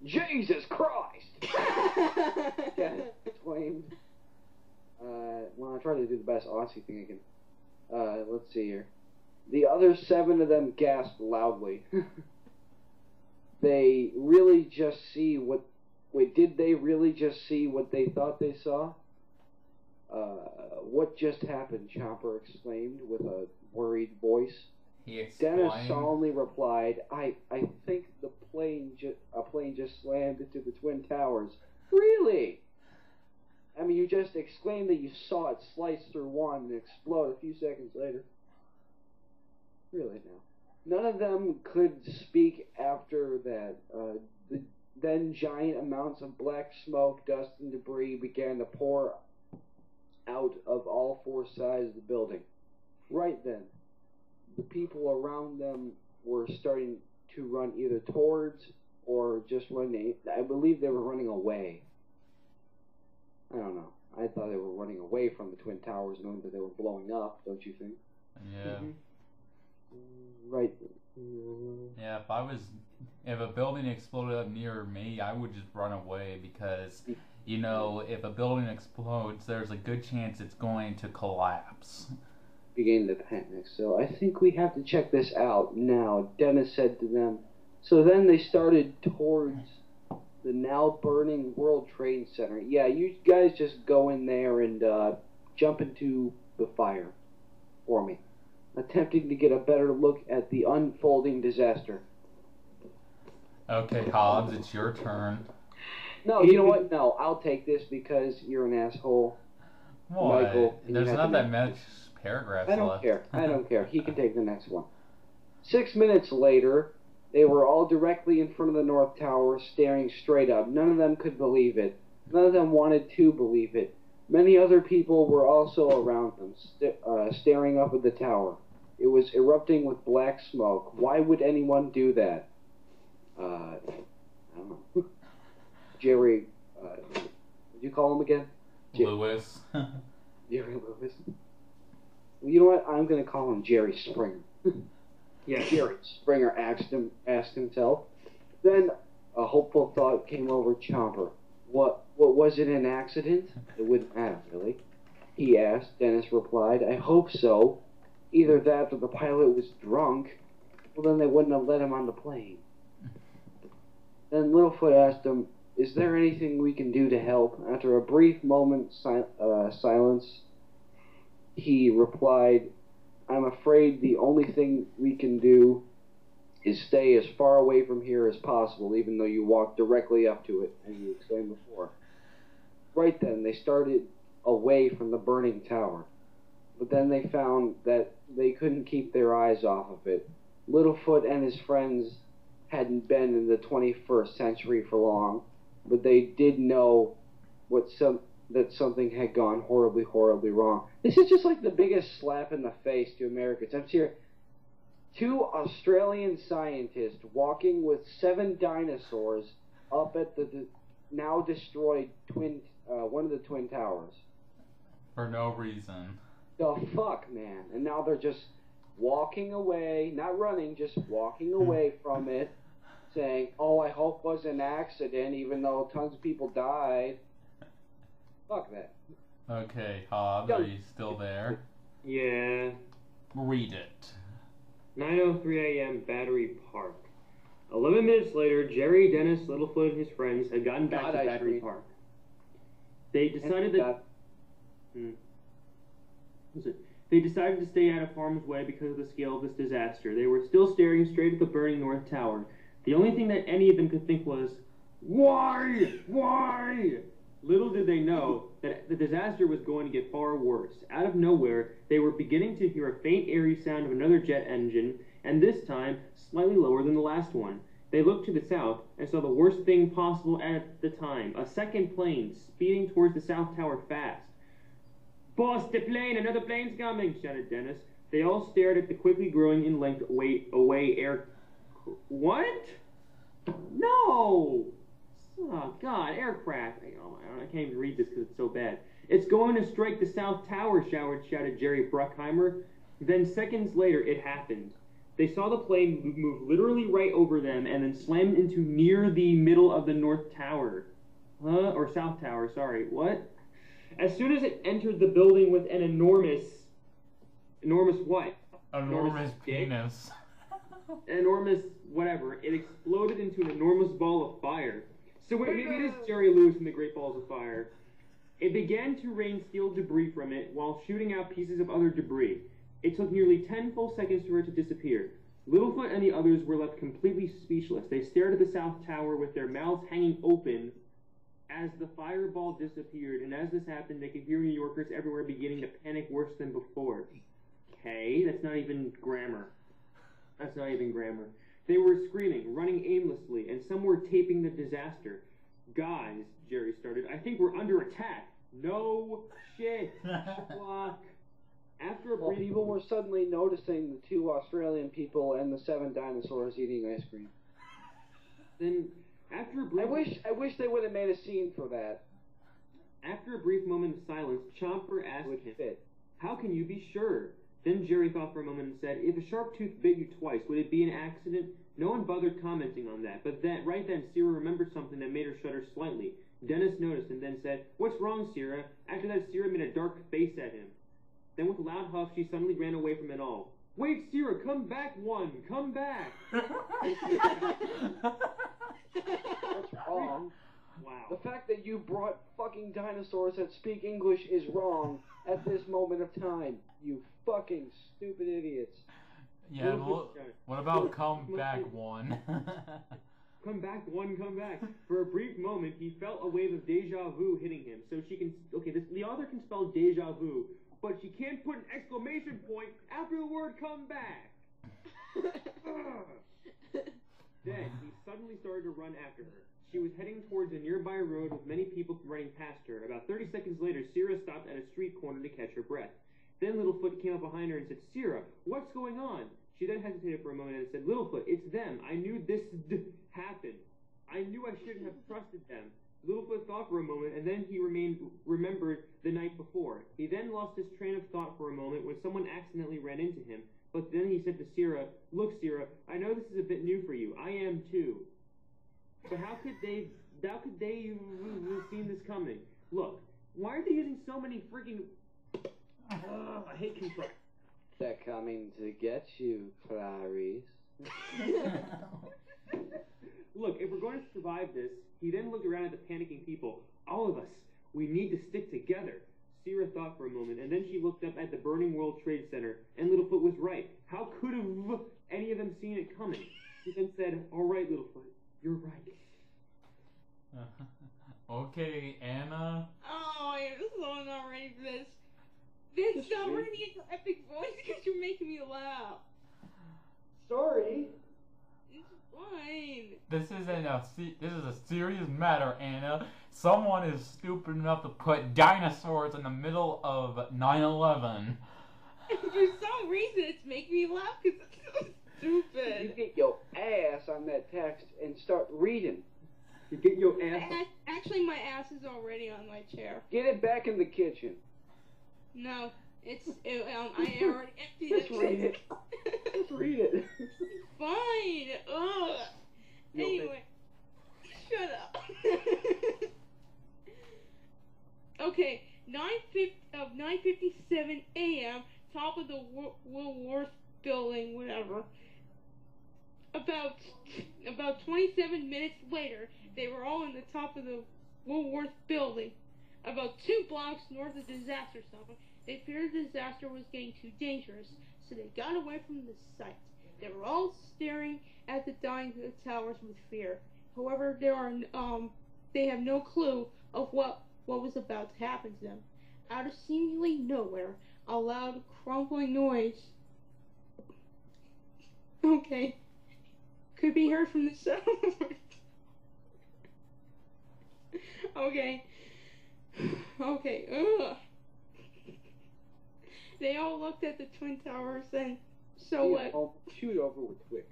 Speaker 2: Jesus Christ! Ken exclaimed. Well, I try to do the best Aussie thing I can. Let's see here. The other 7 of them gasped loudly. They really just see what... Wait, did they really just see what they thought they saw? What just happened? Chomper exclaimed with a worried voice.
Speaker 1: He explained.
Speaker 2: Dennis solemnly replied, I think a plane just slammed into the Twin Towers. Really? I mean, you just exclaimed that you saw it slice through one and explode a few seconds later. Really now. None of them could speak after that. Then giant amounts of black smoke, dust, and debris began to pour out of all 4 sides of the building. Right then, the people around them were starting to run either towards or just running. I believe they were running away. I don't know. I thought they were running away from the Twin Towers, knowing that they were blowing up. Don't you think?
Speaker 1: Yeah.
Speaker 2: Right.
Speaker 1: Yeah. If a building exploded up near me, I would just run away because, you know, if a building explodes, there's a good chance it's going to collapse.
Speaker 2: Beginning to panic. So I think we have to check this out now. Dennis said to them. So then they started towards the now burning World Trade Center. Yeah, you guys just go in there and jump into the fire for me, attempting to get a better look at the unfolding disaster.
Speaker 1: Okay, Hobbs, it's your turn.
Speaker 2: No, you know what? No, I'll take this because you're an asshole.
Speaker 1: What?
Speaker 2: Michael,
Speaker 1: There's not that much paragraphs left.
Speaker 2: I don't care. I don't care. He can take the next one. 6 minutes later, they were all directly in front of the North Tower, staring straight up. None of them could believe it. None of them wanted to believe it. Many other people were also around them, staring up at the tower. It was erupting with black smoke. Why would anyone do that? I don't know. Jerry, what did you call him again?
Speaker 1: Lewis.
Speaker 2: Jerry Lewis. Well, you know what? I'm going to call him Jerry Springer.
Speaker 3: Yeah.
Speaker 2: Jerry Springer asked himself. Then a hopeful thought came over Chomper. What was it, an accident? It wouldn't matter, really. He asked. Dennis replied, I hope so. Either that or the pilot was drunk. Well, then they wouldn't have let him on the plane. Then Littlefoot asked him, is there anything we can do to help? After a brief moment's silence, he replied, I'm afraid the only thing we can do is stay as far away from here as possible, even though you walked directly up to it, as you explained before. Right then, they started away from the burning tower. But then they found that they couldn't keep their eyes off of it. Littlefoot and his friends hadn't been in the 21st century for long, but they did know that something had gone horribly, horribly wrong. This is just like the biggest slap in the face to Americans. I'm serious. 2 Australian scientists walking with 7 dinosaurs up at the now destroyed one of the Twin Towers.
Speaker 1: For no reason.
Speaker 2: The fuck, man. And now they're just walking away, not running, just walking away from it, saying, oh, I hope it was an accident, even though tons of people died. Fuck that.
Speaker 1: Okay, Hobbs, are you still there?
Speaker 3: Yeah.
Speaker 1: Read it.
Speaker 3: 9:03 a.m. Battery Park. 11 minutes later, Jerry, Dennis, Littlefoot, and his friends had gotten back to Battery Park. They decided They decided to stay out of harm's way because of the scale of this disaster. They were still staring straight at the burning North Tower. The only thing that any of them could think was, why? Why? Little did they know that the disaster was going to get far worse. Out of nowhere, they were beginning to hear a faint, airy sound of another jet engine, and this time, slightly lower than the last one. They looked to the south and saw the worst thing possible at the time, a second plane speeding towards the South Tower fast. Boss, the plane! Another plane's coming! Shouted Dennis. They all stared at the quickly growing in length away air... What? No! Oh, God, aircraft. I can't even read this because it's so bad. It's going to strike the South Tower, shouted Jerry Bruckheimer. Then seconds later, it happened. They saw the plane move literally right over them and then slammed into near the middle of the North Tower. Or South Tower, sorry. What? As soon as it entered the building with an enormous what?
Speaker 1: Enormous penis.
Speaker 3: Enormous whatever. It exploded into an enormous ball of fire. So maybe it is Jerry Lewis and the Great Balls of Fire. It began to rain steel debris from it while shooting out pieces of other debris. It took nearly 10 full seconds for it to disappear. Littlefoot and the others were left completely speechless. They stared at the South Tower with their mouths hanging open as the fireball disappeared, and as this happened, they could hear New Yorkers everywhere beginning to panic worse than before. Okay, that's not even grammar. That's not even grammar. They were screaming, running aimlessly, and some were taping the disaster. Guys, Jerry started, I think we're under attack. No shit. Schlock. After a brief...
Speaker 2: people were suddenly noticing the 2 Australian people and the 7 dinosaurs eating ice cream.
Speaker 3: Then, after a brief...
Speaker 2: I wish they would have made a scene for that.
Speaker 3: After a brief moment of silence, Chomper asked
Speaker 2: Would
Speaker 3: him,
Speaker 2: fit.
Speaker 3: "How can you be sure?" Then Jerry thought for a moment and said, "If a sharp tooth bit you twice, would it be an accident?" No one bothered commenting on that, but right then Sierra remembered something that made her shudder slightly. Dennis noticed and then said, "What's wrong, Sierra?" After that, Sierra made a dark face at him. Then with a loud huff, she suddenly ran away from it all. "Wait, Sierra, come back, come back!"
Speaker 2: What's wrong?
Speaker 3: Wow.
Speaker 2: The fact that you brought fucking dinosaurs that speak English is wrong at this moment of time. You fucking stupid idiots.
Speaker 1: Yeah, what about come back one?
Speaker 3: Come back, come back. For a brief moment, he felt a wave of deja vu hitting him. So she can, the author can spell deja vu, but she can't put an exclamation point after the word come back. Then, he suddenly started to run after her. She was heading towards a nearby road with many people running past her. About 30 seconds later, Sierra stopped at a street corner to catch her breath. Then Littlefoot came up behind her and said, "Sierra, what's going on?" She then hesitated for a moment and said, "Littlefoot, it's them. I knew this happened. I knew I shouldn't have trusted them." Littlefoot thought for a moment, and then he remembered the night before. He then lost his train of thought for a moment when someone accidentally ran into him. But then he said to Sierra, "Look, Sierra, I know this is a bit new for you. I am too. But how could they have seen this coming? Look, why are they using so many freaking... I hate contracts.
Speaker 2: They're coming to get you, Clarice.
Speaker 3: Look, if we're going to survive this..." He then looked around at the panicking people. "All of us, we need to stick together." Sierra thought for a moment, and then she looked up at the burning World Trade Center, and Littlefoot was right. How could have any of them seen it coming? She then said, "All right, Littlefoot, you're right."
Speaker 1: Okay, Anna.
Speaker 4: Oh, I'm so not ready for this. Vince, stop reading it in epic voice because you're making me laugh.
Speaker 2: Sorry.
Speaker 4: It's fine.
Speaker 1: This is a serious matter, Anna. Someone is stupid enough to put dinosaurs in the middle of 9/11.
Speaker 4: For some reason, it's making me laugh because it's so stupid.
Speaker 2: You get your ass on that text and start reading.
Speaker 3: You get your ass...
Speaker 4: Actually, my ass is already on my chair.
Speaker 2: Get it back in the kitchen.
Speaker 4: No, I already emptied it.
Speaker 2: Just read it. Just read it.
Speaker 4: Fine. Ugh. Anyway, shut up. Okay, 9:57 a.m. Top of the Woolworth building, whatever. About 27 minutes later, they were all in the top of the Woolworth building. About 2 blocks north of the disaster zone, they feared the disaster was getting too dangerous, so they got away from the site. They were all staring at the dying towers with fear. However, they have no clue of what was about to happen to them. Out of seemingly nowhere, a loud crumbling noise, could be heard from the south. Okay. Ugh. They all looked at the Twin Towers and what?
Speaker 2: I'll shoot over with Twix.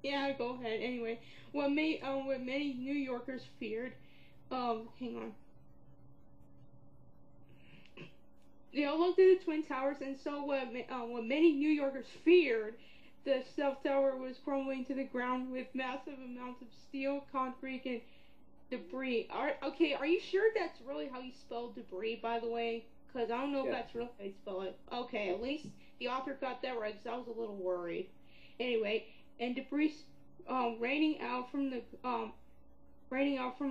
Speaker 4: Yeah, go ahead. Anyway, what many New Yorkers feared. Hang on. They all looked at the Twin Towers and what many New Yorkers feared. The South Tower was crumbling to the ground with massive amounts of steel, concrete, and debris. Are you sure that's really how you spell debris, by the way? Because I don't know if that's really how you spell it. Okay, at least the author got that right, because I was a little worried. Anyway, and debris raining out from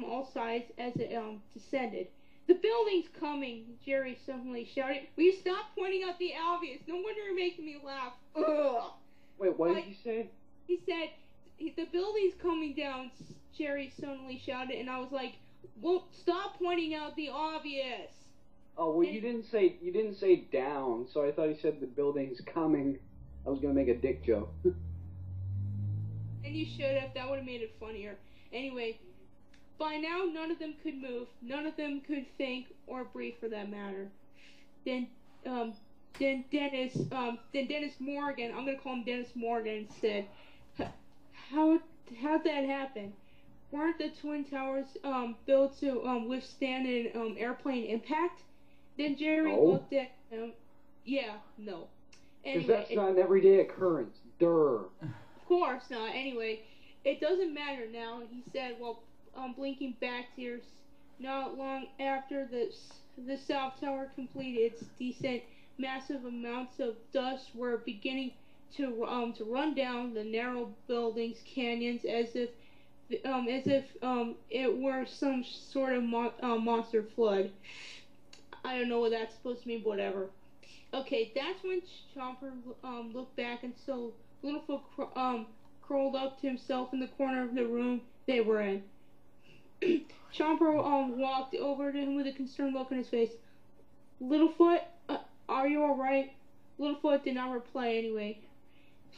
Speaker 4: all sides as it descended. "The building's coming!" Jerry suddenly shouted. "Will you stop pointing out the obvious? No wonder you're making me laugh." Ugh.
Speaker 2: Wait, what did you say?
Speaker 4: He said, "The building's coming down," Jerry suddenly shouted, and I was like, "Well, stop pointing out the obvious."
Speaker 2: Oh, well, you didn't say down, so I thought he said the building's coming. I was gonna make a dick joke.
Speaker 4: And you should have. That would have made it funnier. Anyway, by now none of them could move. None of them could think or breathe, for that matter. Then Dennis Morgan. I'm gonna call him Dennis Morgan. Said, "How how'd that happen? Weren't the Twin Towers built to withstand an airplane impact? Then Jerry
Speaker 2: No.
Speaker 4: looked at him. Yeah, no.
Speaker 2: Because
Speaker 4: Anyway,
Speaker 2: that's not an everyday occurrence. Durr.
Speaker 4: of course not. Anyway, it doesn't matter now, he said while blinking back tears. Not long after the South Tower completed its descent, massive amounts of dust were beginning to run down the narrow buildings, canyons, as if it were some sort of monster flood. I don't know what that's supposed to mean, but whatever. Okay, that's when Chomper looked back and saw Littlefoot curled up to himself in the corner of the room they were in. Chomper walked over to him with a concerned look on his face. Littlefoot, are you alright? Littlefoot did not reply anyway.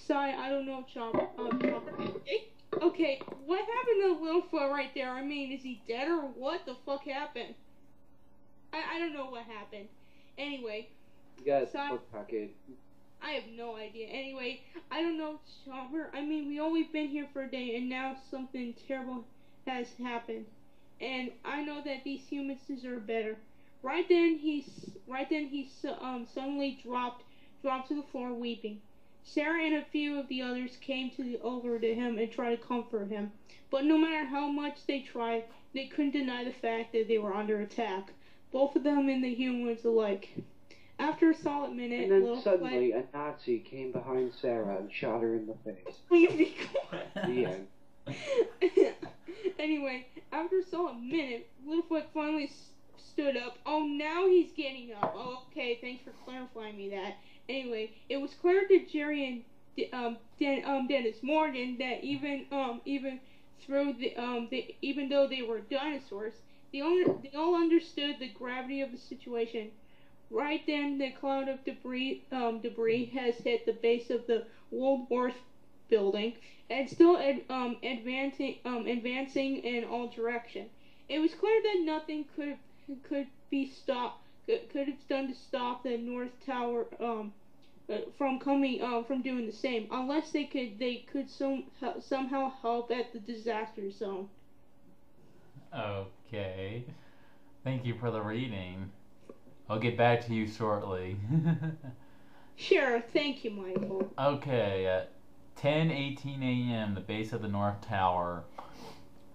Speaker 4: Sorry, I don't know, Chomper. Okay, what happened to Littlefoot right there? I mean, is he dead or what the fuck happened? I don't know what happened. Anyway.
Speaker 2: You got foot pocket.
Speaker 4: I have no idea. Anyway, I don't know, Chomper. I mean, we only been here for a day, and now something terrible has happened. And I know that these humans deserve better. Right then he suddenly dropped to the floor weeping. Sarah and a few of the others came over to him and tried to comfort him. But no matter how much they tried, they couldn't deny the fact that they were under attack. Both of them and the humans alike. After a solid minute,
Speaker 2: and then suddenly a Nazi came behind Sarah and shot her in the face.
Speaker 4: Please be quiet.
Speaker 2: The end.
Speaker 4: Anyway, after a solid minute, Littlefoot finally stood up. Oh, now he's getting up. Oh, okay, thanks for clarifying me that. Anyway, it was clear to Jerry and Dennis Morgan that even though they were dinosaurs, they all understood the gravity of the situation. Right then, the cloud of debris has hit the base of the Woolworth building and still advancing in all directions. It was clear that nothing could have done to stop the North Tower from doing the same, unless they could somehow help at the disaster zone.
Speaker 1: Okay. Thank you for the reading. I'll get back to you shortly.
Speaker 4: Sure, thank you, Michael.
Speaker 1: Okay, at 10:18 a.m., the base of the North Tower.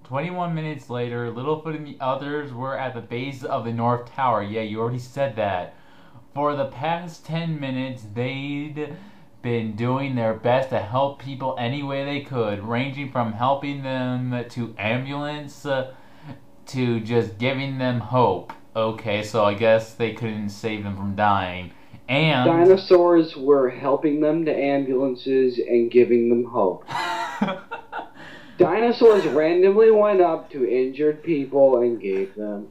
Speaker 1: 21 minutes later, Littlefoot and the others were at the base of the North Tower. Yeah, you already said that. For the past 10 minutes, they'd been doing their best to help people any way they could, ranging from helping them to ambulance to just giving them hope. Okay, so I guess they couldn't save them from dying. And
Speaker 2: dinosaurs were helping them to ambulances and giving them hope. Dinosaurs randomly went up to injured people and gave them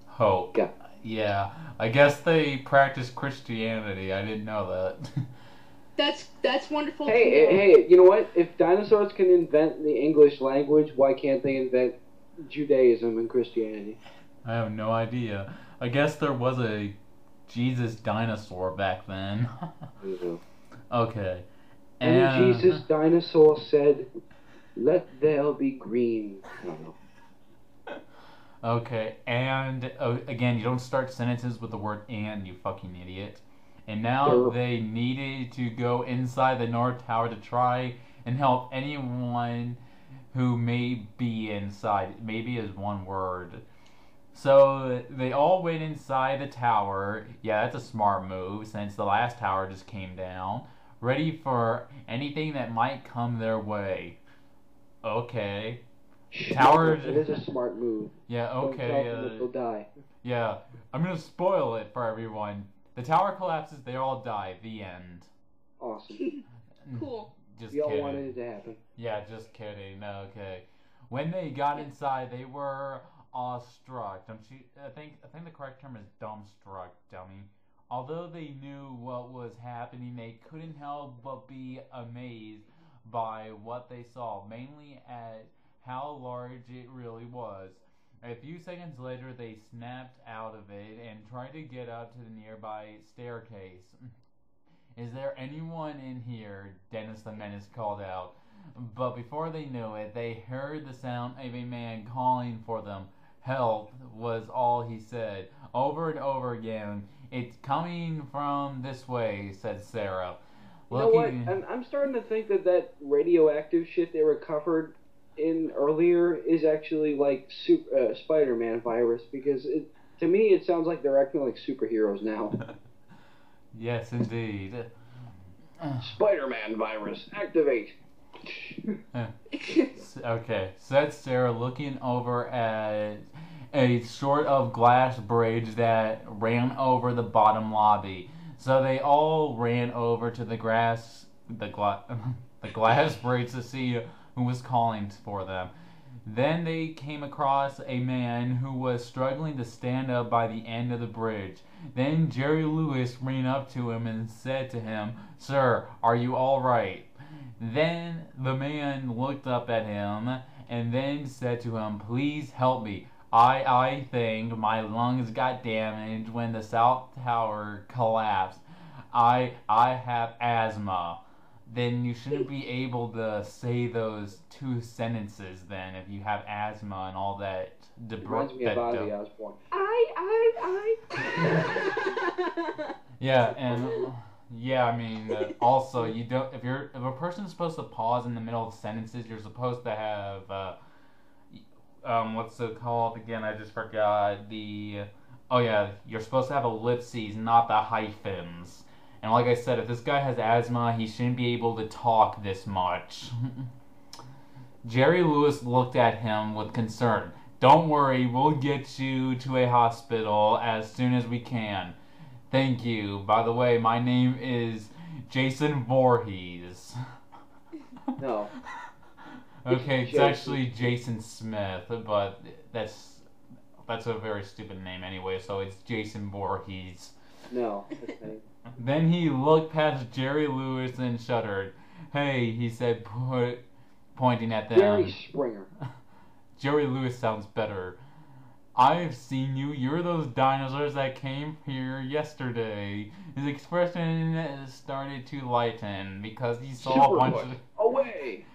Speaker 1: hope. Yeah. I guess they practiced Christianity. I didn't know
Speaker 4: that. That's wonderful.
Speaker 2: Hey, you know what? If dinosaurs can invent the English language, why can't they invent Judaism and Christianity?
Speaker 1: I have no idea. I guess there was a Jesus dinosaur back then.
Speaker 2: Mm-hmm.
Speaker 1: Okay.
Speaker 2: And Jesus dinosaur said, "Let there be green." I don't know.
Speaker 1: Okay, and again, you don't start sentences with the word "and," you fucking idiot. And now they needed to go inside the North Tower to try and help anyone who may be inside. Maybe is one word. So they all went inside the tower. Yeah, that's a smart move since the last tower just came down. Ready for anything that might come their way. Okay. Tower.
Speaker 2: It is a smart move.
Speaker 1: Yeah, okay.
Speaker 2: Don't tell them that they'll die.
Speaker 1: Yeah, I'm gonna spoil it for everyone. The tower collapses, they all die. The end.
Speaker 2: Awesome.
Speaker 4: Cool.
Speaker 1: Just
Speaker 2: we all
Speaker 1: kidding.
Speaker 2: wanted it to happen.
Speaker 1: Yeah, just kidding. Okay. When they got inside, they were awestruck. I think the correct term is dumbstruck, dummy. Although they knew what was happening, they couldn't help but be amazed by what they saw, mainly at how large it really was. A few seconds later, they snapped out of it and tried to get up to the nearby staircase. Is there anyone in here? Dennis the Menace called out. But before they knew it, they heard the sound of a man calling for them. Help was all he said, over and over again. It's coming from this way, said Sarah.
Speaker 2: You know what? I'm starting to think that radioactive shit they recovered in earlier is actually like Spider-Man virus, because to me it sounds like they're acting like superheroes now.
Speaker 1: Yes, indeed.
Speaker 2: Spider-Man virus, activate.
Speaker 1: Okay, said Sarah, looking over at a sort of glass bridge that ran over the bottom lobby. So they all ran over to the glass bridge to see who was calling for them. Then they came across a man who was struggling to stand up by the end of the bridge. Then Jerry Lewis ran up to him and said to him, "Sir, are you all right?" Then the man looked up at him and then said to him, "Please help me. I think my lungs got damaged when the South Tower collapsed. I have asthma." Then you shouldn't be able to say those two sentences then if you have asthma and all that.
Speaker 2: Reminds me of Ozzy Osbourne.
Speaker 1: Yeah, and yeah, I mean, also you don't if a person's supposed to pause in the middle of sentences, you're supposed to have what's it called again? I just forgot oh yeah, you're supposed to have ellipses, not the hyphens. And like I said, if this guy has asthma, he shouldn't be able to talk this much. Jerry Lewis looked at him with concern. "Don't worry, we'll get you to a hospital as soon as we can. Thank you. By the way, my name is Jason Voorhees."
Speaker 2: No.
Speaker 1: Okay, it's actually Jason Smith, but that's a very stupid name anyway, so it's Jason Voorhees.
Speaker 2: No, that's me.
Speaker 1: Then he looked past Jerry Lewis and shuddered. "Hey," he said, pointing at them.
Speaker 2: Jerry Springer.
Speaker 1: Jerry Lewis sounds better. "I've seen you. You're those dinosaurs that came here yesterday." His expression started to lighten because he saw a bunch of...
Speaker 2: Away!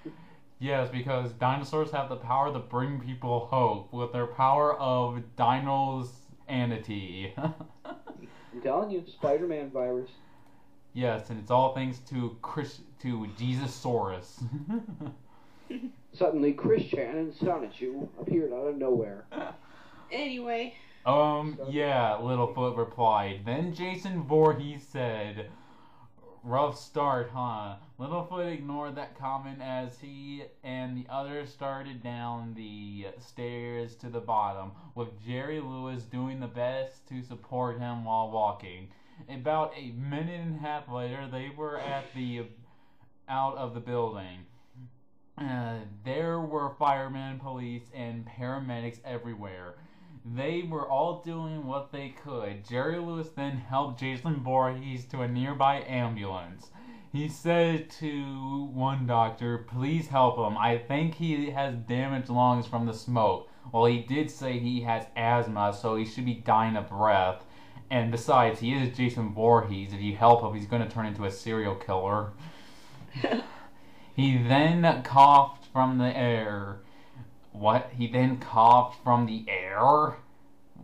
Speaker 1: Yes, because dinosaurs have the power to bring people hope with their power of dinosanity.
Speaker 2: I'm telling you, Spider-Man virus.
Speaker 1: Yes, and it's all thanks to Jesusaurus.
Speaker 2: Suddenly, Chris Chan and Sonichu appeared out of nowhere.
Speaker 4: Anyway.
Speaker 1: Yeah, Littlefoot replied. Then Jason Voorhees said, "Rough start, huh?" Littlefoot ignored that comment as he and the others started down the stairs to the bottom, with Jerry Lewis doing the best to support him while walking. About a minute and a half later, they were out of the building. There were firemen, police, and paramedics everywhere. They were all doing what they could. Jerry Lewis then helped Jason Voorhees to a nearby ambulance. He said to one doctor, "Please help him. I think he has damaged lungs from the smoke." Well, he did say he has asthma, so he should be dying of breath. And besides, he is Jason Voorhees. If you help him, he's going to turn into a serial killer. He then coughed from the air. What? He then coughed from the air?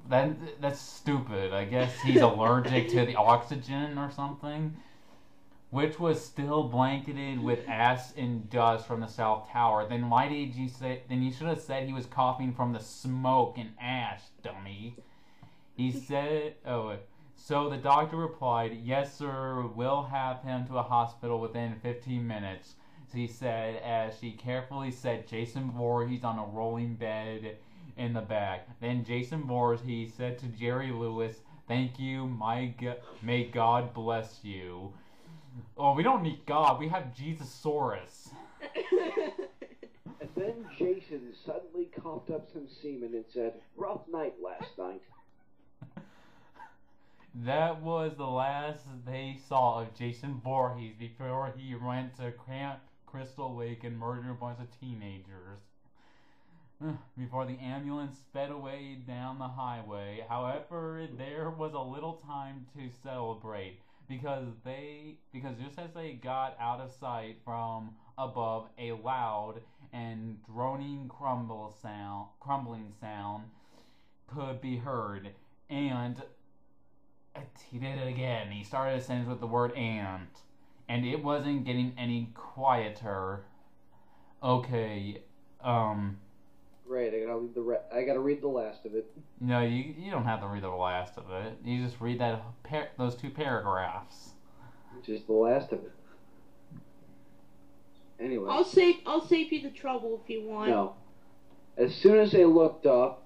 Speaker 1: That's stupid. I guess he's allergic to the oxygen or something. Which was still blanketed with ash and dust from the South Tower. Then why did you say... Then you should have said he was coughing from the smoke and ash, dummy. He said... Oh, so the doctor replied, "Yes, sir, we'll have him to a hospital within 15 minutes. She said as she carefully set Jason Voorhees on a rolling bed in the back. Then Jason Voorhees said to Jerry Lewis, "Thank you, may God bless you." Oh, we don't need God, we have Jesusaurus.
Speaker 2: And then Jason suddenly coughed up some semen and said, "Rough night last night."
Speaker 1: That was the last they saw of Jason Voorhees before he went to Crystal Lake and murdered a bunch of teenagers. Before the ambulance sped away down the highway. However, there was a little time to celebrate. because just as they got out of sight from above, a loud and droning crumbling sound could be heard, and he did it again. He started a sentence with the word and it wasn't getting any quieter. Okay,
Speaker 2: Great, I gotta read the last of it.
Speaker 1: no, you don't have to read the last of it. You just read those 2 paragraphs.
Speaker 2: Just the last of it. Anyway.
Speaker 4: I'll save you the trouble if you want.
Speaker 2: No. As soon as they looked up,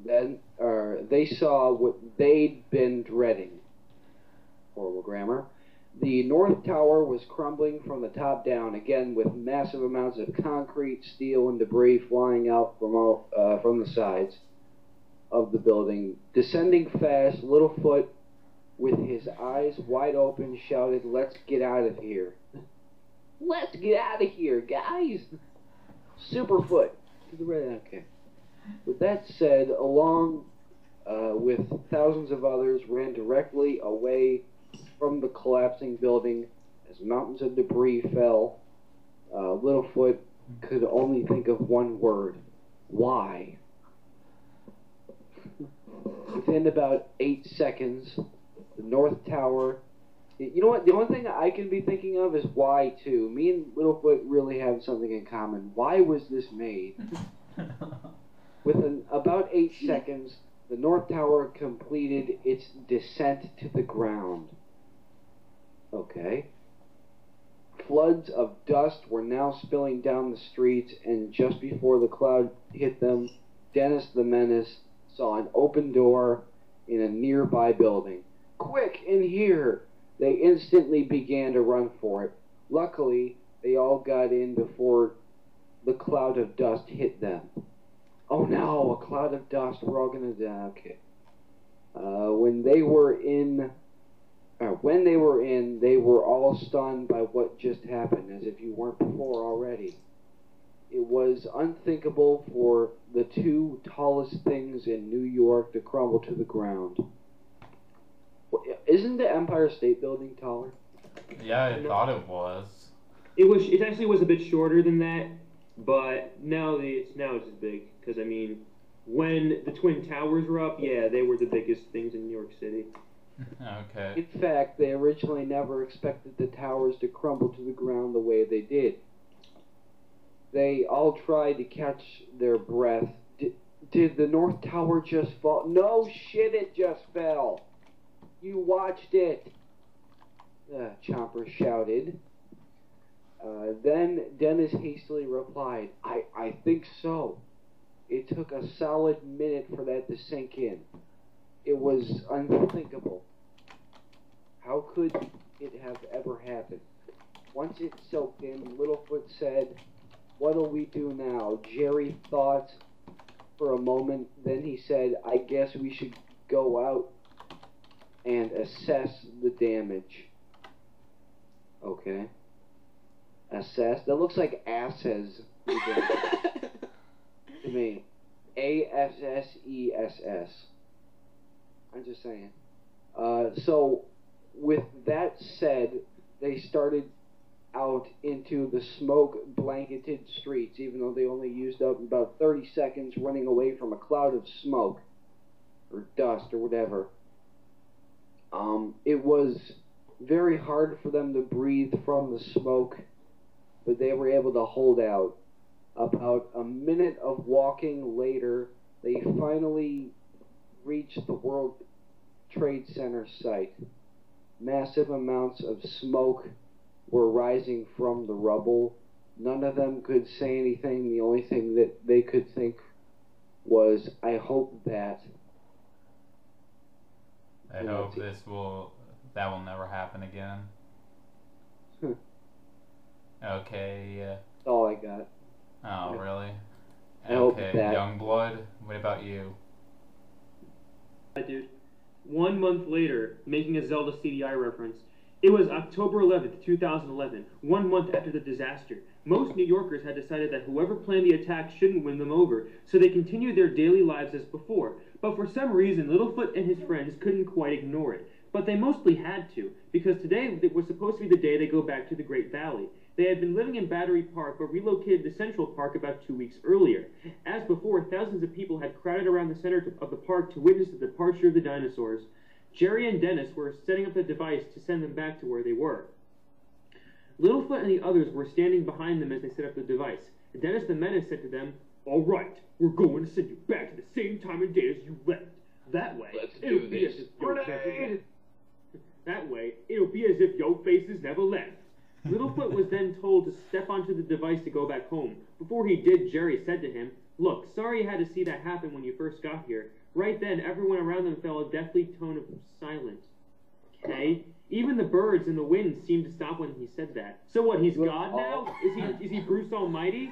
Speaker 2: they saw what they'd been dreading. Horrible grammar. The North Tower was crumbling from the top down, again with massive amounts of concrete, steel, and debris flying out from the sides of the building. Descending fast, Littlefoot, with his eyes wide open, shouted, "Let's get out of here. Let's get out of here, guys!" Superfoot. To the right, okay. With that said, along with thousands of others, ran directly away from the collapsing building as mountains of debris fell. Littlefoot could only think of one word: why? Within about 8 seconds, the North Tower... You know what? The only thing I can be thinking of is why, too. Me and Littlefoot really have something in common. Why was this made? Within about 8 seconds, the North Tower completed its descent to the ground. Okay. Floods of dust were now spilling down the streets, and just before the cloud hit them, Dennis the Menace saw an open door in a nearby building. "Quick, in here!" They instantly began to run for it. Luckily, they all got in before the cloud of dust hit them. Oh no, a cloud of dust, we're all gonna die. Okay. When they were in, they were all stunned by what just happened, as if you weren't before already. It was unthinkable for the 2 tallest things in New York to crumble to the ground. Isn't the Empire State Building taller?
Speaker 1: Yeah, I thought it was.
Speaker 3: It actually was a bit shorter than that, but now it's as big. Because, I mean, when the Twin Towers were up, yeah, they were the biggest things in New York City.
Speaker 1: Okay.
Speaker 2: In fact, they originally never expected the towers to crumble to the ground the way they did. They all tried to catch their breath. Did the North Tower just fall? No shit, it just fell. You watched it, Chomper shouted. Then Dennis hastily replied, I think so. It took a solid minute for that to sink in. It was unthinkable. How could it have ever happened? Once it soaked in, Littlefoot said, "What'll we do now?" Jerry thought for a moment, then he said, "I guess we should go out and assess the damage." Okay. Assess? That looks like asses to me. ASSESS. I'm just saying. So, with that said, they started out into the smoke-blanketed streets, even though they only used up about 30 seconds running away from a cloud of smoke, or dust, or whatever. It was very hard for them to breathe from the smoke, but they were able to hold out. About a minute of walking later, they finally reached the World Trade Center site. Massive amounts of smoke were rising from the rubble. None of them could say anything. The only thing that they could think was, I hope that...
Speaker 1: I hope that will never happen again. Okay.
Speaker 2: That's all I got.
Speaker 1: Oh, really?
Speaker 2: I hope
Speaker 1: Okay,
Speaker 2: that...
Speaker 1: Youngblood, what about you?
Speaker 3: Dude, 1 month later, making a Zelda CDI reference, it was October 11th, 2011, 1 month after the disaster. Most New Yorkers had decided that whoever planned the attack shouldn't win them over, so they continued their daily lives as before. But for some reason, Littlefoot and his friends couldn't quite ignore it. But they mostly had to, because today was supposed to be the day they go back to the Great Valley. They had been living in Battery Park, but relocated to Central Park about 2 weeks earlier. As before, thousands of people had crowded around the center of the park to witness the departure of the dinosaurs. Jerry and Dennis were setting up the device to send them back to where they were. Littlefoot and the others were standing behind them as they set up the device. Dennis the Menace said to them, "All right, we're going to send you back to the same time and day as you left. That way, it'll be as if your faces never left." Littlefoot was then told to step onto the device to go back home. Before he did, Jerry said to him, "Look, sorry you had to see that happen when you first got here." Right then, everyone around them fell a deathly tone of silence. Okay? Even the birds and the wind seemed to stop when he said that. So what, he's God now? Is he Bruce Almighty?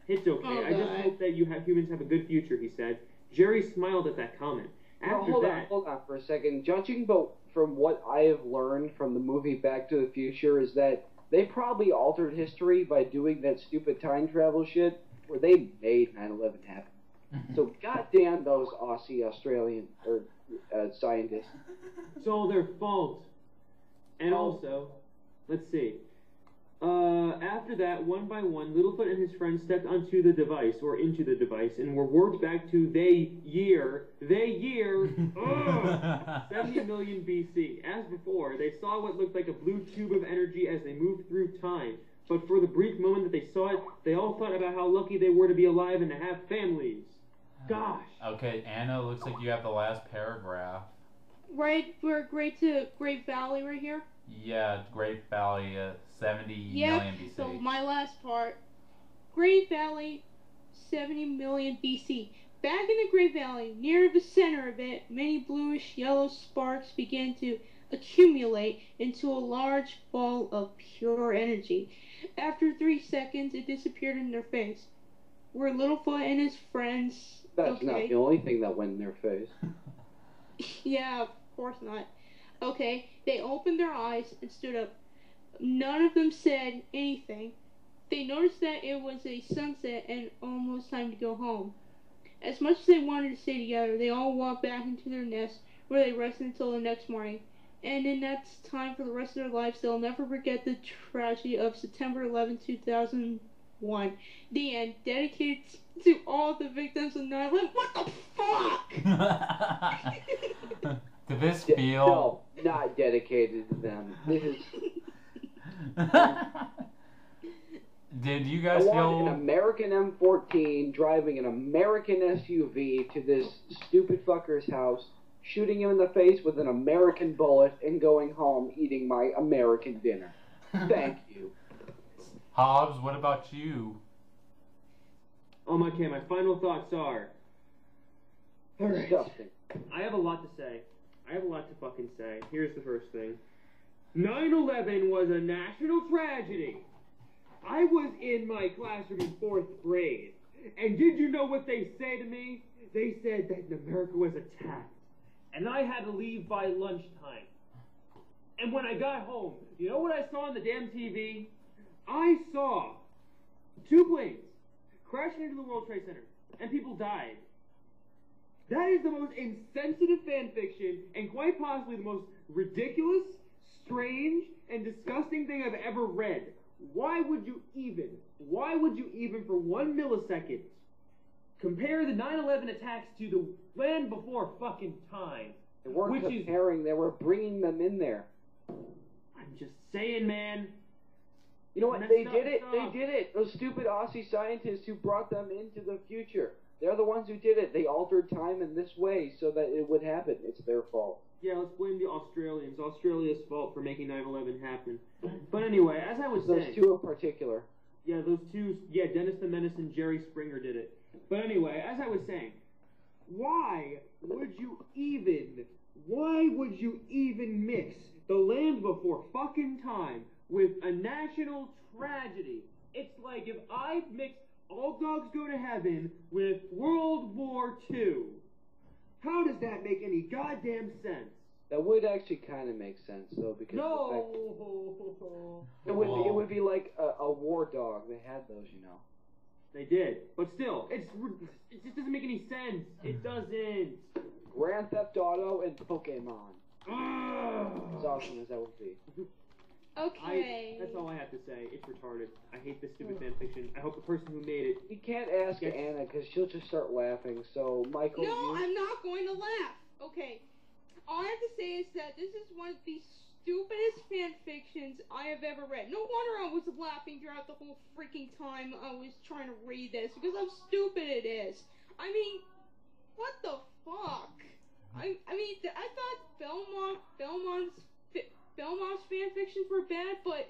Speaker 3: It's okay.
Speaker 4: Oh,
Speaker 3: I just hope that humans have a good future, he said. Jerry smiled at that comment.
Speaker 2: Hold on for a second. Judging from what I have learned from the movie Back to the Future is that they probably altered history by doing that stupid time travel shit where they made 9/11 happen. So goddamn those Australian scientists.
Speaker 3: It's all their fault. And also, let's see. After that, one by one, Littlefoot and his friends stepped onto the device, or into the device, and were warped back to the year, 70 million BC. As before, they saw what looked like a blue tube of energy as they moved through time. But for the brief moment that they saw it, they all thought about how lucky they were to be alive and to have families. Gosh.
Speaker 1: Okay, Anna, looks like you have the last paragraph.
Speaker 4: Right, we're Great Valley right here.
Speaker 1: Yeah, Great Valley, 70 million BC.
Speaker 4: So my last part, Great Valley, 70 million BC. Back in the Great Valley, near the center of it, many bluish-yellow sparks began to accumulate into a large ball of pure energy. After 3 seconds, it disappeared in their face. Were Littlefoot and his friends
Speaker 2: That's not the only thing that went in their face.
Speaker 4: Yeah, of course not. Okay, they opened their eyes and stood up. None of them said anything. They noticed that it was a sunset and almost time to go home. As much as they wanted to stay together, they all walked back into their nest, where they rested until the next morning. And in that time for the rest of their lives, they'll never forget the tragedy of September 11, 2001. The end. Dedicated to all the victims of 9/11. What the fuck?
Speaker 1: Did this feel...
Speaker 2: No, not dedicated to them. This is...
Speaker 1: Did you guys
Speaker 2: I
Speaker 1: feel...
Speaker 2: want an American M14 driving an American SUV to this stupid fucker's house, shooting him in the face with an American bullet, and going home eating my American dinner. Thank you.
Speaker 1: Hobbs, what about you?
Speaker 3: Okay, my final thoughts are... Alright.
Speaker 2: Disgusting.
Speaker 3: I have a lot to say. I have a lot to fucking say. Here's the first thing. 9/11 was a national tragedy. I was in my classroom in 4th grade. And did you know what they say to me? They said that America was attacked. And I had to leave by lunchtime. And when I got home, you know what I saw on the damn TV? I saw 2 planes crashing into the World Trade Center. And people died. That is the most insensitive fan fiction, and quite possibly the most ridiculous, strange, and disgusting thing I've ever read. Why would you even for 1 millisecond compare the 9/11 attacks to the land before fucking time?
Speaker 2: They weren't comparing, they were bringing them in there.
Speaker 3: I'm just saying, man.
Speaker 2: You know what, they did it, Those stupid Aussie scientists who brought them into the future. They're the ones who did it. They altered time in this way so that it would happen. It's their fault.
Speaker 3: Yeah, let's blame the Australians. Australia's fault for making 9/11 happen. But anyway, as I was saying...
Speaker 2: Those 2 in particular.
Speaker 3: Yeah, those 2... Yeah, Dennis the Menace and Jerry Springer did it. But anyway, as I was saying, why would you even mix the land before fucking time with a national tragedy? It's like if I mixed All Dogs Go to Heaven with World War II. How does that make any goddamn sense?
Speaker 2: That would actually kind of make sense, though, because it would be like a war dog. They had those, you know.
Speaker 3: They did, but still, it just doesn't make any sense. It doesn't.
Speaker 2: Grand Theft Auto and Pokemon. As awesome as that would be.
Speaker 4: Okay.
Speaker 3: That's all I have to say. It's retarded. I hate this stupid fanfiction. I hope the person who made it...
Speaker 2: You can't ask Anna, because she'll just start laughing, so Michael,
Speaker 4: No, I'm not going to laugh. Okay. All I have to say is that this is one of the stupidest fanfictions I have ever read. No wonder I was laughing throughout the whole freaking time I was trying to read this, because how stupid it is. I mean, what the fuck? I mean, I thought Belmont's fanfictions were bad, but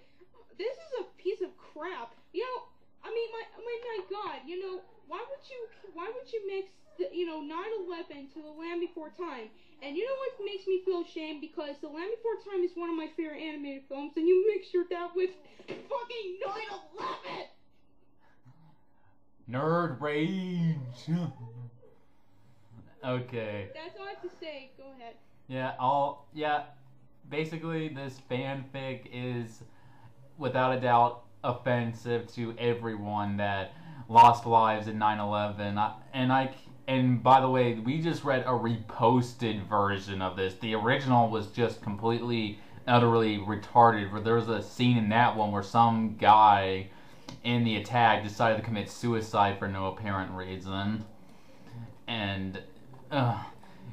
Speaker 4: this is a piece of crap. You know, I mean, my God, you know, why would you mix the, 9/11 to The Land Before Time? And you know what makes me feel ashamed? Because The Land Before Time is one of my favorite animated films, and you mixed that with fucking 9/11.
Speaker 1: Nerd rage. Okay.
Speaker 4: That's all I have to say. Go ahead.
Speaker 1: Yeah. Basically, this fanfic is, without a doubt, offensive to everyone that lost lives in 9/11. And by the way, we just read a reposted version of this. The original was just completely, utterly retarded. Where there was a scene in that one where some guy in the attack decided to commit suicide for no apparent reason. And,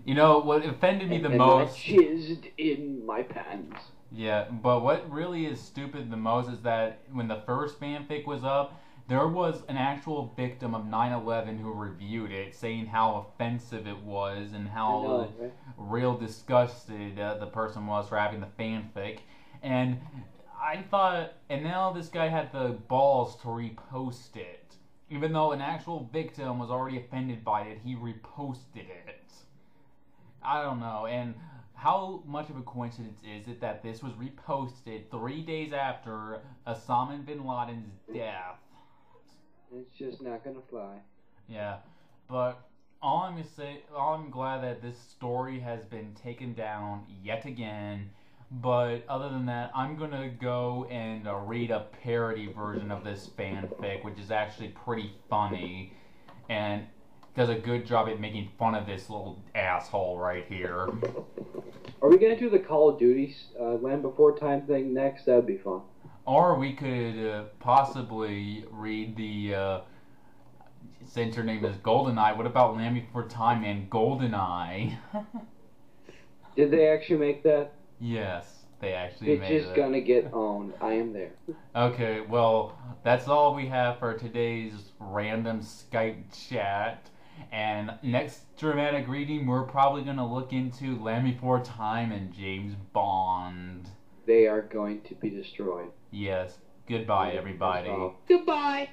Speaker 1: you know, what offended me the most...
Speaker 2: I jizzed in my pants.
Speaker 1: Yeah, but what really is stupid the most is that when the first fanfic was up, there was an actual victim of 9/11 who reviewed it, saying how offensive it was and how real disgusted the person was for having the fanfic. And I thought, and now this guy had the balls to repost it. Even though an actual victim was already offended by it, he reposted it. I don't know, and how much of a coincidence is it that this was reposted 3 days after Osama bin Laden's death?
Speaker 2: It's just not gonna fly.
Speaker 1: Yeah, but all I'm glad that this story has been taken down yet again. But other than that, I'm gonna go and read a parody version of this fanfic, which is actually pretty funny, and does a good job at making fun of this little asshole right here.
Speaker 2: Are we gonna do the Call of Duty Land Before Time thing next? That'd be fun.
Speaker 1: Or we could possibly read the, since her name is GoldenEye, what about Land Before Time and GoldenEye?
Speaker 2: Did they actually make that?
Speaker 1: Yes, they actually made it.
Speaker 2: It's just gonna get owned. I am there.
Speaker 1: Okay, well, that's all we have for today's random Skype chat. And next dramatic reading, we're probably going to look into Land Before Time and James Bond.
Speaker 2: They are going to be destroyed.
Speaker 1: Yes. Goodbye, everybody.
Speaker 4: Goodbye.